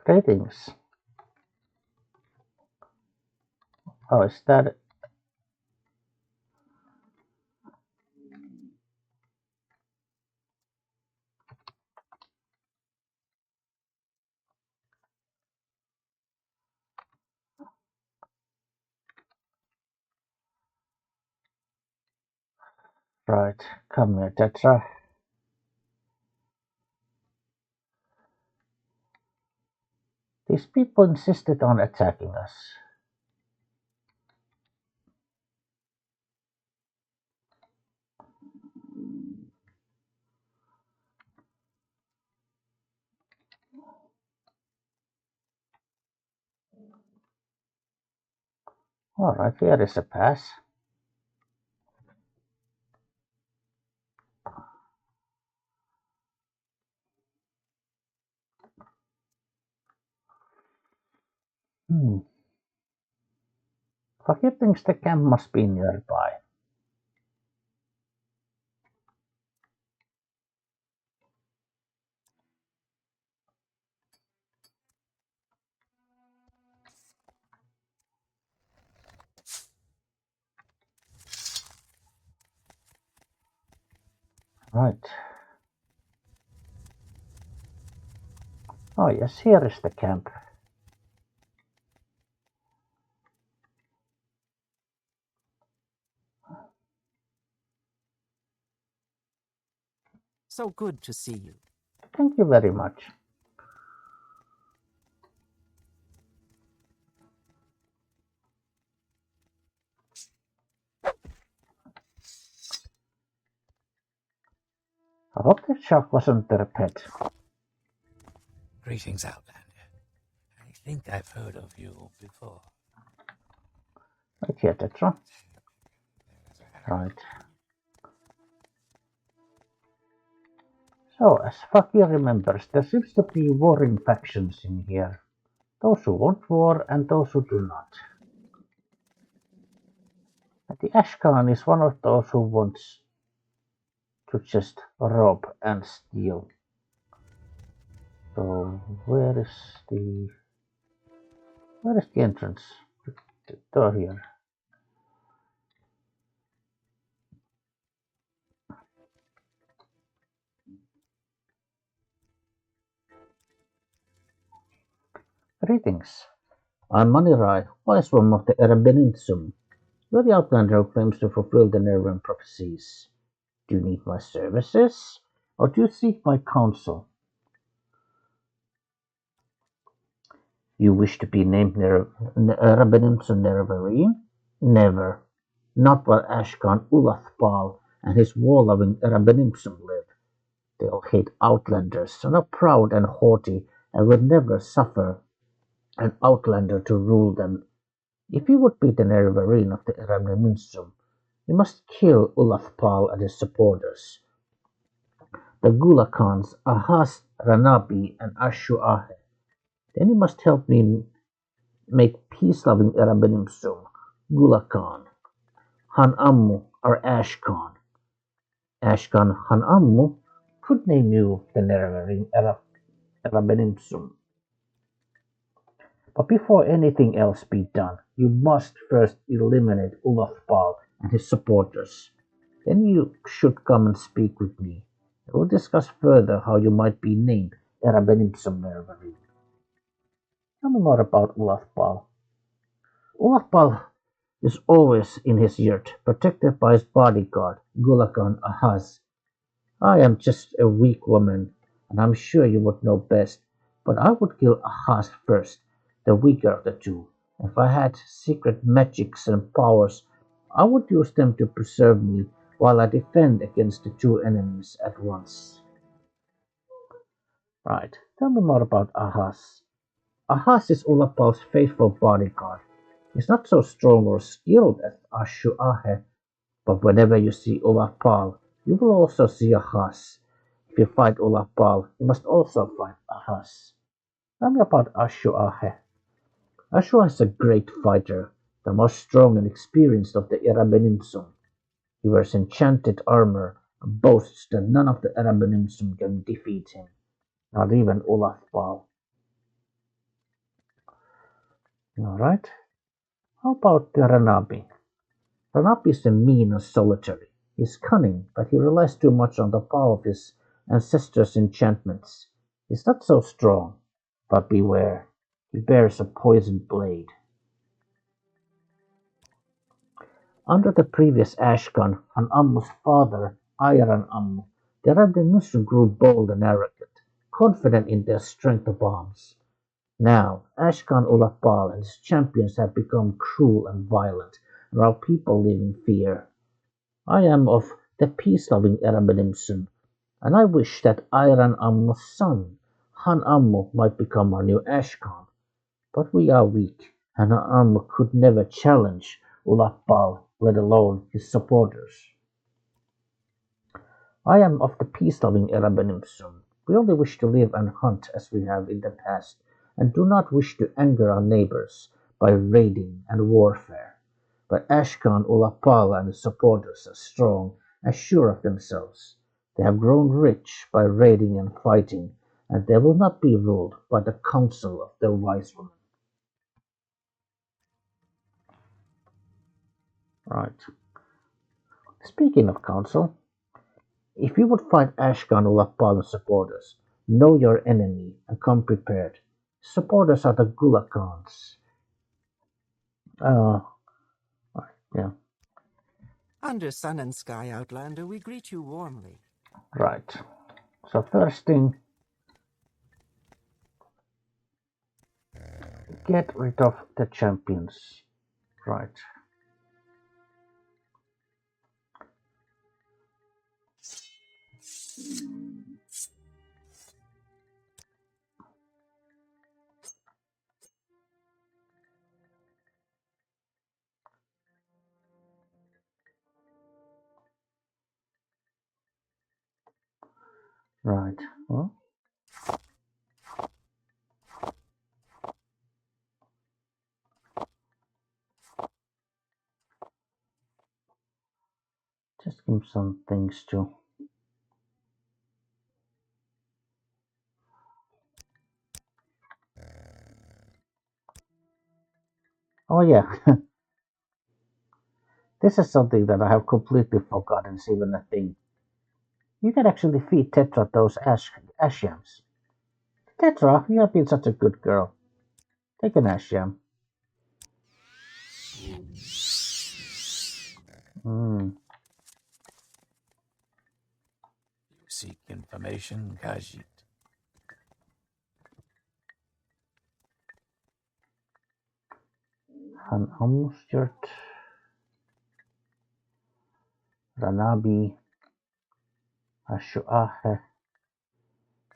Greetings. Oh, is that right? Come here, Tetra. These people insisted on attacking us. Alright, here is a pass. Lucky thinks the camp must be nearby. Right. Oh yes, here is the camp. So good to see you. Thank you very much. I hope that shark wasn't their pet. Greetings, Outlander. I think I've heard of you before. Right here, Tetra. Right. So, as Fakir remembers, there seems to be warring factions in here. Those who want war and those who do not. And the Ashkan is one of those who wants to just rob and steal. So, where is the entrance? The door here. Greetings. I'm Manirai, wise woman of the Erabeninsum. You're the outlander who claims to fulfill the Nerevarine prophecies. Do you need my services? Or do you seek my counsel? You wish to be named Erabeninsum Nerevarine? Never. Not while Ashkan Ulathpal and his war-loving Erabenimsum live. They all hate outlanders, and are proud and haughty, and would never suffer an outlander to rule them. If you would be the Nerevarine of the Erabenimsum, you must kill Ulathpal and his supporters, the Gulakans Ahas, Ranabi, and Ashuahe. Then you must help me make peace-loving Erabenimsum, Gulakan, Hanammu, or Ashkan. Ashkan Hanammu could name you the Nerevarine Erabenimsum. But before anything else be done, you must first eliminate Ulathpal and his supporters. Then you should come and speak with me. We'll discuss further how you might be named Erabenimsum Nerevarine. Tell me more about Ulathpal. Ulathpal is always in his yurt, protected by his bodyguard, Gulakan Ahaz. I am just a weak woman, and I'm sure you would know best, but I would kill Ahaz first, the weaker of the two. If I had secret magics and powers, I would use them to preserve me while I defend against the two enemies at once. Right, tell me more about Ahaz. Ahaz is Ulapal's faithful bodyguard. He's not so strong or skilled as Ashuahe, but whenever you see Ulapal, you will also see Ahaz. If you fight Ulapal, you must also fight Ahaz. Tell me about Ashuahe. Ashua is a great fighter, the most strong and experienced of the Erabenimsum. He wears enchanted armor and boasts that none of the Erabenimsum can defeat him, not even Ulafbal. Alright, how about the Ranabi? Ranabi is mean and solitary. He is cunning, but he relies too much on the power of his ancestors' enchantments. He is not so strong, but beware, he bears a poisoned blade. Under the previous Ashkan, Han'Ammu's father, Ayaran-Ammu, the Arabians grew bold and arrogant, confident in their strength of arms. Now, Ashkan Ulapal and his champions have become cruel and violent, and our people live in fear. I am of the peace-loving Arabenimsun, and I wish that Ayaran-Ammu's son, Han-Ammu, might become our new Ashkan. But we are weak, and Han-Ammu could never challenge Ulapal, let alone his supporters. I am of the peace-loving Erabenimsum. We only wish to live and hunt as we have in the past, and do not wish to anger our neighbors by raiding and warfare. But Ashkan Ulapal and his supporters are strong and sure of themselves. They have grown rich by raiding and fighting, and they will not be ruled by the counsel of their wise woman. Right. Speaking of counsel, if you would fight Ashkan Ulapal's supporters, know your enemy and come prepared. Supporters are the Gulakans. Uh, yeah, Under sun and sky, Outlander, we greet you warmly. right. So first thing, get rid of the champions. Right. Right. Well, just give some things to. Oh yeah, this is something that I have completely forgotten. It's even a thing. You can actually feed Tetra those ash yams. Tetra, you have been such a good girl. Take an ash jam. Hmm. You seek information, Khajiit. Han Amustjert. Ranabi. Ashuahe.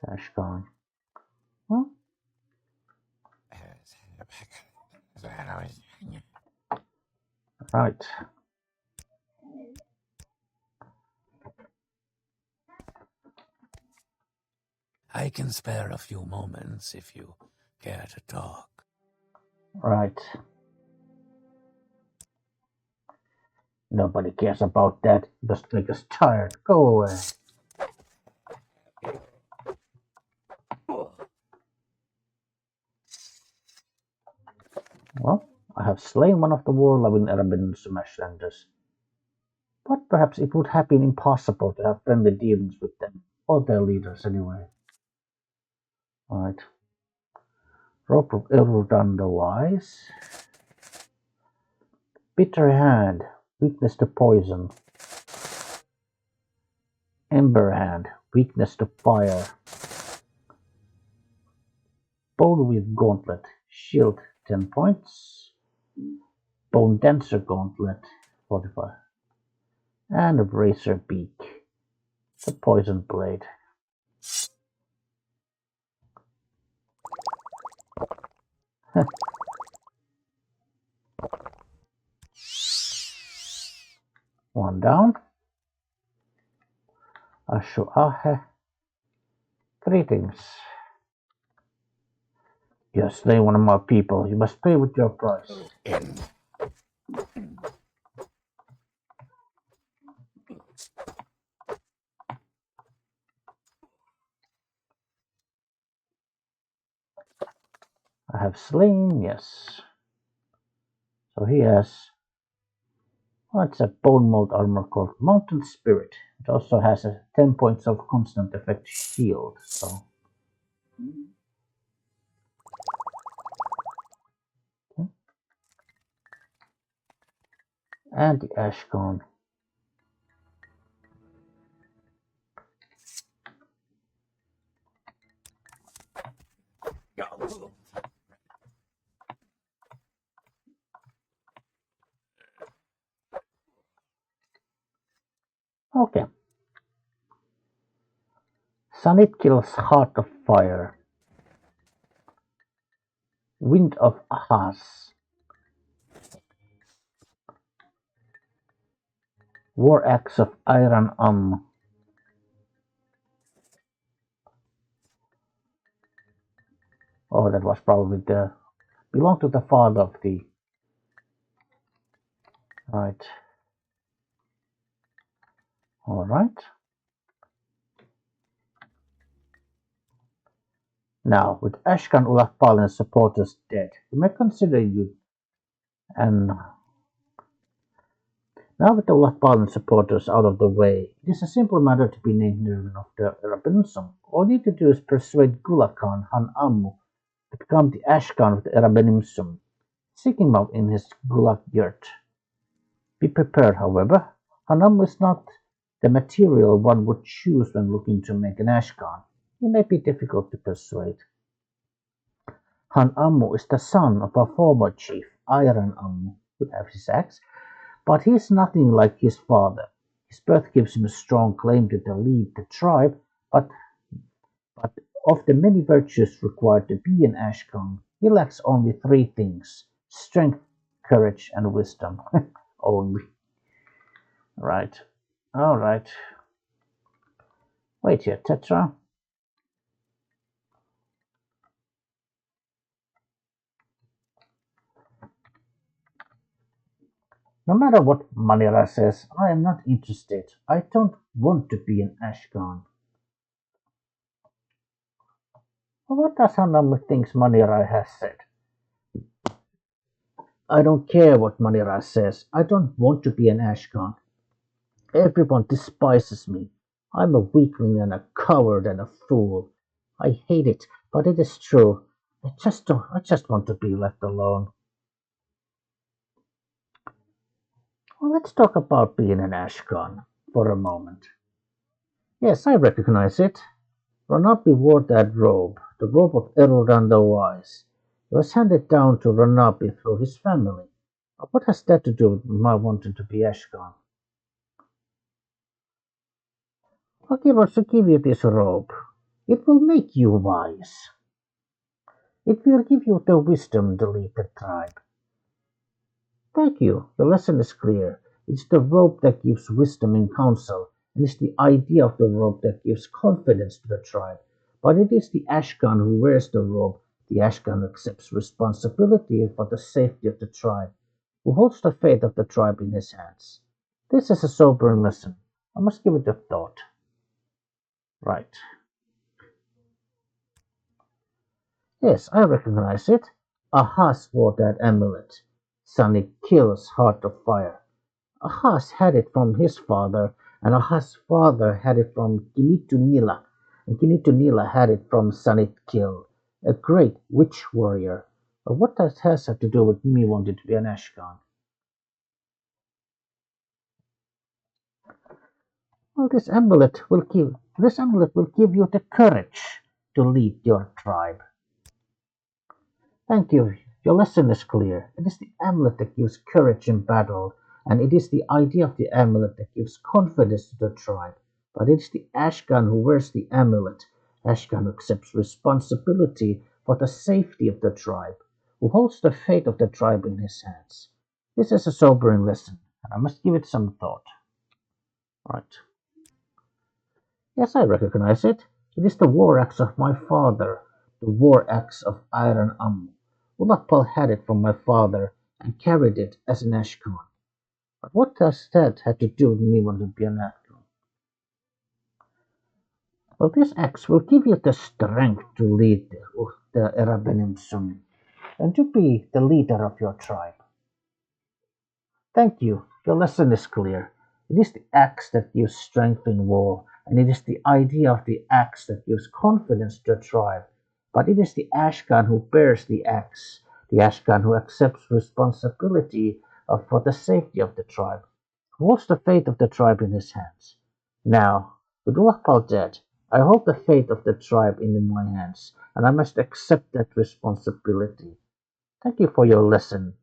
Ashkan. Huh? Right. I can spare a few moments if you care to talk. Right. Nobody cares about that. Just make us tired. Go away. Well, I have slain one of the war-loving Arabian Ashlanders. But perhaps it would have been impossible to have friendly dealings with them, or their leaders anyway. Alright. Rope of Ilrudan the Wise. Bitter Hand, weakness to poison. Ember Hand, weakness to fire. Bone with Gauntlet, shield 10 points. Bone Dancer Gauntlet, 45. And a Razor Beak, the Poison Blade. One down. Ashuahe. Greetings. You have slain one of my people. You must pay with your price. I have slain, yes. So he has, it's a bone mold armor called Mountain Spirit. It also has a 10 points of constant effect shield. So okay. And the Ashcon. Okay. Sunit kills Heart of Fire. Wind of Ahaz. War Axe of Iron Oh, that was probably belonged to the father of the. Right. Alright. Now, with Ashkan Ulafpalin's supporters dead, we may consider you and now with the Ulafpalin supporters out of the way, it is a simple matter to be named Nirvan of the Rabinsum. All you need to do is persuade Gulakan Han Ammu to become the Ashkan of the Rabenimsum. Seek him out in his Gulak yurt. Be prepared, however. Han Ammu is not the material one would choose when looking to make an Ashkan. He may be difficult to persuade. Han Ammu is the son of a former chief, Iron Ammu, who have his axe, but he is nothing like his father. His birth gives him a strong claim to lead the tribe, but of the many virtues required to be an Ashkan, he lacks only three things: strength, courage, and wisdom. Only. Right. Alright. Wait here, Tetra. No matter what Manira says, I am not interested. I don't want to be an Ashkan. What does Hanam thinks Manira has said? I don't care what Manira says. I don't want to be an Ashkan. Everyone despises me. I'm a weakling and a coward and a fool. I hate it, but it is true. I just want to be left alone. Well, let's talk about being an Ashcan for a moment. Yes, I recognize it. Ranabi wore that robe, the robe of Erodan the Wise. It was handed down to Ranabi through his family. What has that to do with my wanting to be Ashcan? Fakir wants to give you this robe. It will make you wise. It will give you the wisdom to lead the tribe. Thank you. Your lesson is clear. It's the robe that gives wisdom and counsel, and it's the idea of the robe that gives confidence to the tribe. But it is the Ashkan who wears the robe, the Ashkan who accepts responsibility for the safety of the tribe, who holds the fate of the tribe in his hands. This is a sobering lesson. I must give it a thought. Right. Yes, I recognize it. Ahas wore that amulet. Sunny kills Heart of Fire. Ahas had it from his father, and Ahas' father had it from Kinitunila, and Kinitunila had it from Sanit Kil, a great witch warrior. But what does has to do with me wanting to be an Ashkan? Well, this amulet will give you the courage to lead your tribe. Thank you. Your lesson is clear. It is the amulet that gives courage in battle, and it is the idea of the amulet that gives confidence to the tribe. But it is the Ashkan who wears the amulet, Ashkan who accepts responsibility for the safety of the tribe, who holds the fate of the tribe in his hands. This is a sobering lesson, and I must give it some thought. Right. Yes, I recognize it. It is the war axe of my father, the war axe of Iron Ammu. Ulapal had it from my father and carried it as an Ashkan. But what does that have to do with me wanting to be an Ashkan? Well, this axe will give you the strength to lead the Erabenim Sum and to be the leader of your tribe. Thank you. Your lesson is clear. It is the axe that gives strength in war, and it is the idea of the axe that gives confidence to a tribe. But it is the Ashkan who bears the Ashkan who accepts responsibility for the safety of the tribe, who holds the fate of the tribe in his hands. Now, with Ulapal dead, I hold the fate of the tribe in my hands, and I must accept that responsibility. Thank you for your lesson.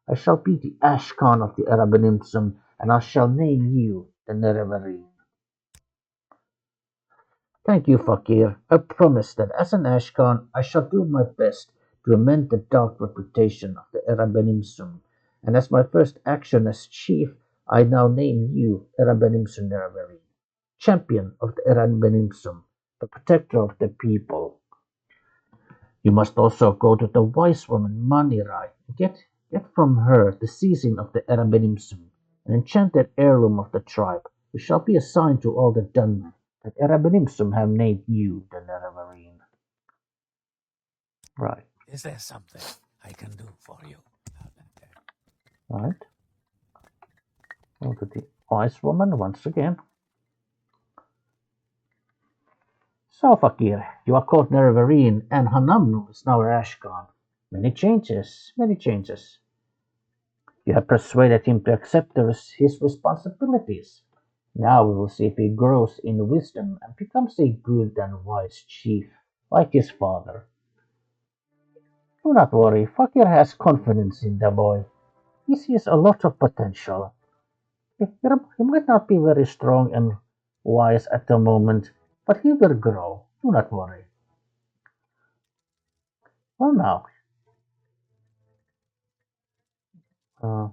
I shall be the Ashkan of the Arabaninsum, and I shall name you the Nerevarine. Thank you, Fakir. I promise that as an Ashkan, I shall do my best to amend the dark reputation of the Arabanimsum. And as my first action as chief, I now name you Arabanimsum Nerevarine, champion of the Arabanimsum, the protector of the people. You must also go to the wise woman Manirai and get from her the season of the Erabenimsum, an enchanted heirloom of the tribe, which shall be assigned to all the Dunmen that Erabenimsum have named you the Nerevarine. Right, Is there something I can do for you, Outlander? right. Go to the wise woman once again. So, Fakir, you are called Nerevarine, and Hanamnu is now Rashgan. Many changes, many changes. You have persuaded him to accept his responsibilities. Now we will see if he grows in wisdom and becomes a good and wise chief, like his father. Do not worry, Fakir has confidence in the boy. He sees a lot of potential. He might not be very strong and wise at the moment, but he will grow. Do not worry. Well, now, uh,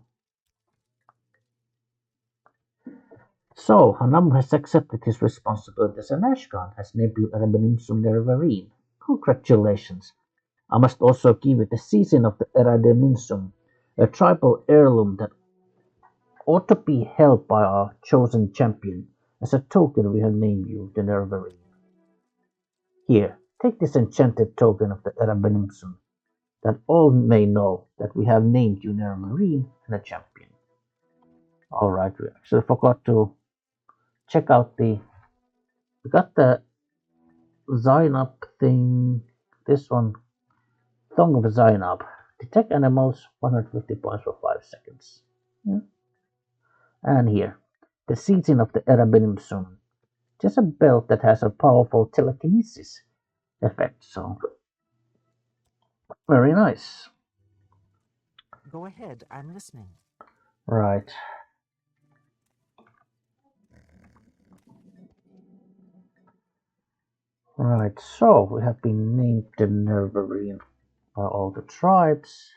so Hanam has accepted his responsibilities and Ashkan has named you Arabanim Sumnervarine. Congratulations. I must also give it the season of the Erademinsum, a tribal heirloom that ought to be held by our chosen champion. As a token, we have named you the Nervarine. Here, take this enchanted token of the Erademinsum, that all may know that we have named you Nervarine and a champion. Alright, we actually forgot to check out we got the sign up thing, this one Tongue of Zainab. Detect animals, 150 points for 5 seconds. Yeah. And here, the seating of the Erabinim Sun. Just a belt that has a powerful telekinesis effect, so very nice. Go ahead, I'm listening. Right. Right, so we have been named the Nerevarine by all the tribes.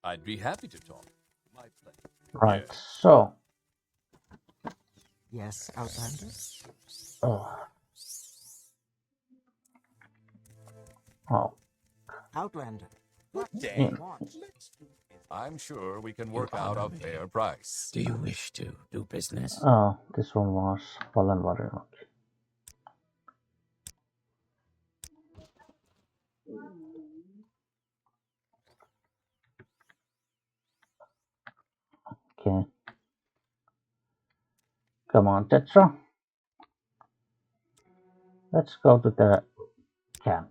I'd be happy to talk. My pleasure. Right, Yes. so Yes, Outlander? oh, oh, Outlander, what do Dang. you want? I'm sure we can You work out honor a me. fair price. Do you wish to do business? oh, this one was Fallen Warrior. Okay, come on, Tetra. Let's go to the camp.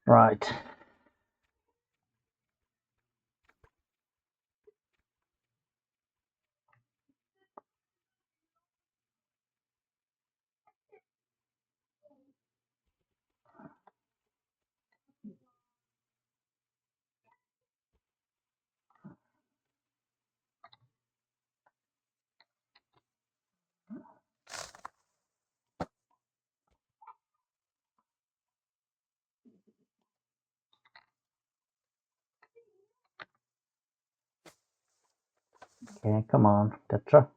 Right. Okay, come on, Tetra.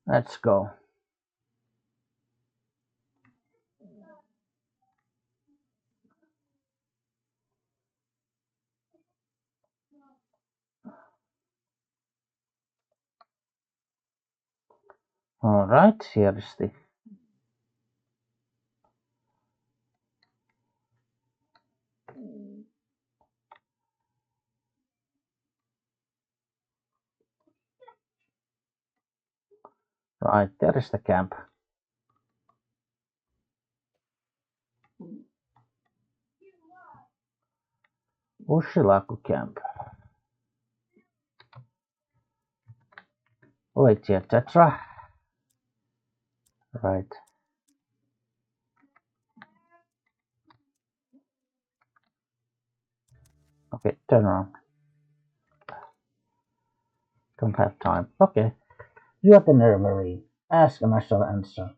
Let's go. All right, here is the right. There is the camp. Ushilaku camp. Wait here, Tetra. Right. Okay, turn around. Don't have time. Okay. You are the Nerevarine. Ask and I shall answer.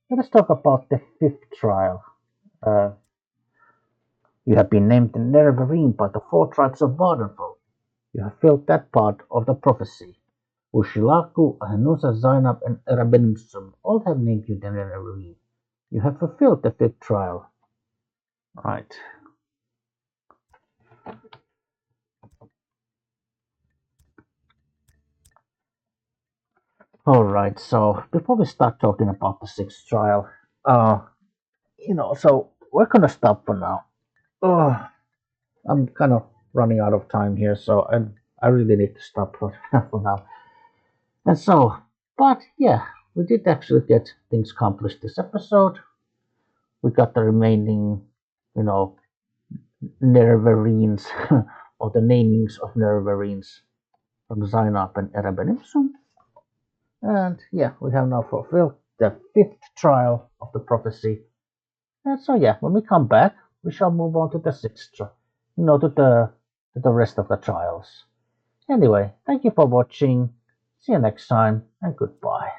Let us talk about the fifth trial. Uh, you have been named the Nerevarine by the four tribes of Vardenfell. You have filled that part of the prophecy. Ushilaku, Hanusa, Zainab, and Erabenimsum all have named you the Nerevarine. You have fulfilled the fifth trial. Right. Alright, so before we start talking about the sixth trial, so we're gonna stop for now. I'm kind of running out of time here, so I really need to stop for now. And so, but yeah, we did actually get things accomplished this episode. We got the remaining, you know, Nervarines, or the namings of Nervarines from Zainab and Erebenimsum. And yeah, we have now fulfilled the fifth trial of the prophecy. And so yeah, when we come back, we shall move on to the sixth, to the rest of the trials. Anyway, thank you for watching. See you next time, and goodbye.